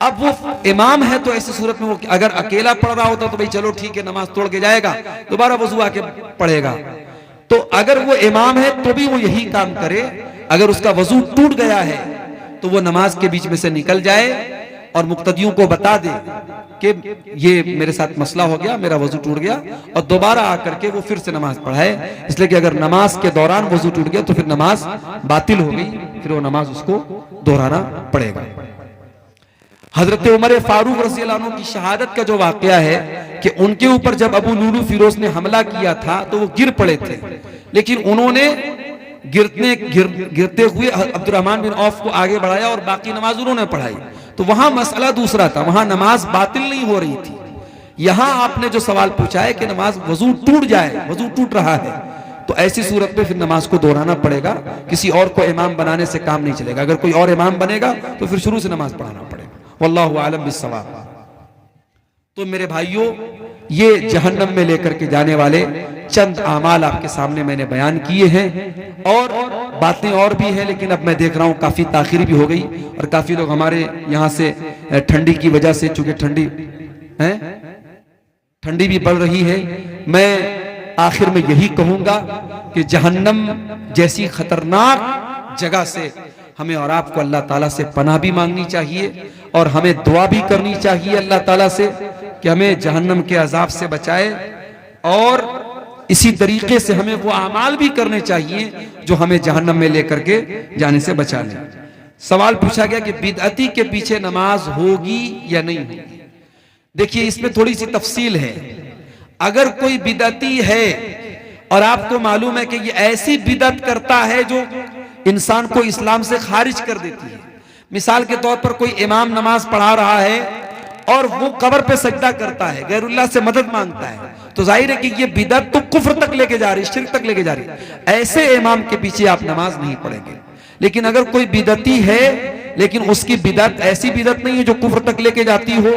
अब वो इमाम है तो ऐसी सूरत में वो अगर अकेला पढ़ रहा होता तो भाई चलो ठीक है, नमाज तोड़ के जाएगा, दोबारा वजू आके पढ़ेगा। तो अगर वो इमाम है तो भी वो यही काम करे। अगर उसका वजू टूट गया है तो वो नमाज के बीच में से निकल जाए और मुक्तदियों को बता दे कि ये मेरे साथ मसला हो गया, मेरा वजू टूट गया, और दोबारा आकर के वो फिर से नमाज पढ़ाए। इसलिए कि अगर नमाज के दौरान वजू टूट गया तो फिर नमाज बातिल हो गई, फिर वो नमाज उसको दोहराना पड़ेगा। हजरत उमर फारूक रज़ियल्लाहु अन्हु की शहादत का जो वाकया है कि उनके ऊपर जब अबू लुलू फिरोज ने हमला किया था तो वो गिर पड़े थे, लेकिन उन्होंने गिरते हुए अब्दुर्रहमान बिन औफ को आगे बढ़ाया और बाकी नमाज उन्होंने पढ़ाई। तो वहां मसला दूसरा था, वहां नमाज बातिल नहीं हो रही थी। यहां आपने जो सवाल पूछा है कि नमाज वजू टूट जाए, वजू टूट रहा है, तो ऐसी सूरत में फिर नमाज को दोहराना पड़ेगा। किसी और को इमाम बनाने से काम नहीं चलेगा। अगर कोई और इमाम बनेगा तो फिर शुरू से नमाज पढ़ाना पड़ेगा। वल्लाहु आलम बिस्सवाब। तो मेरे भाइयों, ये जहन्नम में लेकर के जाने वाले चंद आमाल आपके सामने मैंने बयान किए हैं, और बातें और भी हैं, लेकिन अब मैं देख रहा हूं काफी ताखिर भी हो गई और काफी लोग हमारे यहाँ से ठंडी की वजह से, चूंकि ठंडी भी बढ़ रही है, मैं आखिर में यही कहूंगा कि जहन्नम जैसी खतरनाक जगह से हमें और आपको अल्लाह ताला से पनाह भी मांगनी चाहिए और हमें दुआ भी करनी चाहिए अल्लाह ताला से कि हमें जहन्नम के अजाब से बचाए। और इसी तरीके से हमें वो अमाल भी करने चाहिए जो हमें जहन्नम में लेकर के जाने से बचा ले। सवाल पूछा गया कि बिदअती के पीछे नमाज होगी या नहीं होगी। देखिए, इसमें थोड़ी सी तफसील है। अगर कोई बिदअती है और आपको मालूम है कि ये ऐसी बिदअत करता है जो इंसान को इस्लाम से खारिज कर देती है, मिसाल के तौर पर कोई इमाम नमाज पढ़ा रहा है और वो कब्र पे सजदा करता है, गैरुल्लाह से मदद मांगता है, तो जाहिर है कि ये बिदअत तो कुफ्र तक लेके जा रही है, शिर्क तक लेके जा रही है। ऐसे इमाम के पीछे आप नमाज नहीं पढ़ेंगे। लेकिन अगर कोई बिदअती है लेकिन उसकी बिदअत ऐसी बिदअत नहीं है जो कुफ्र तक लेके जाती हो,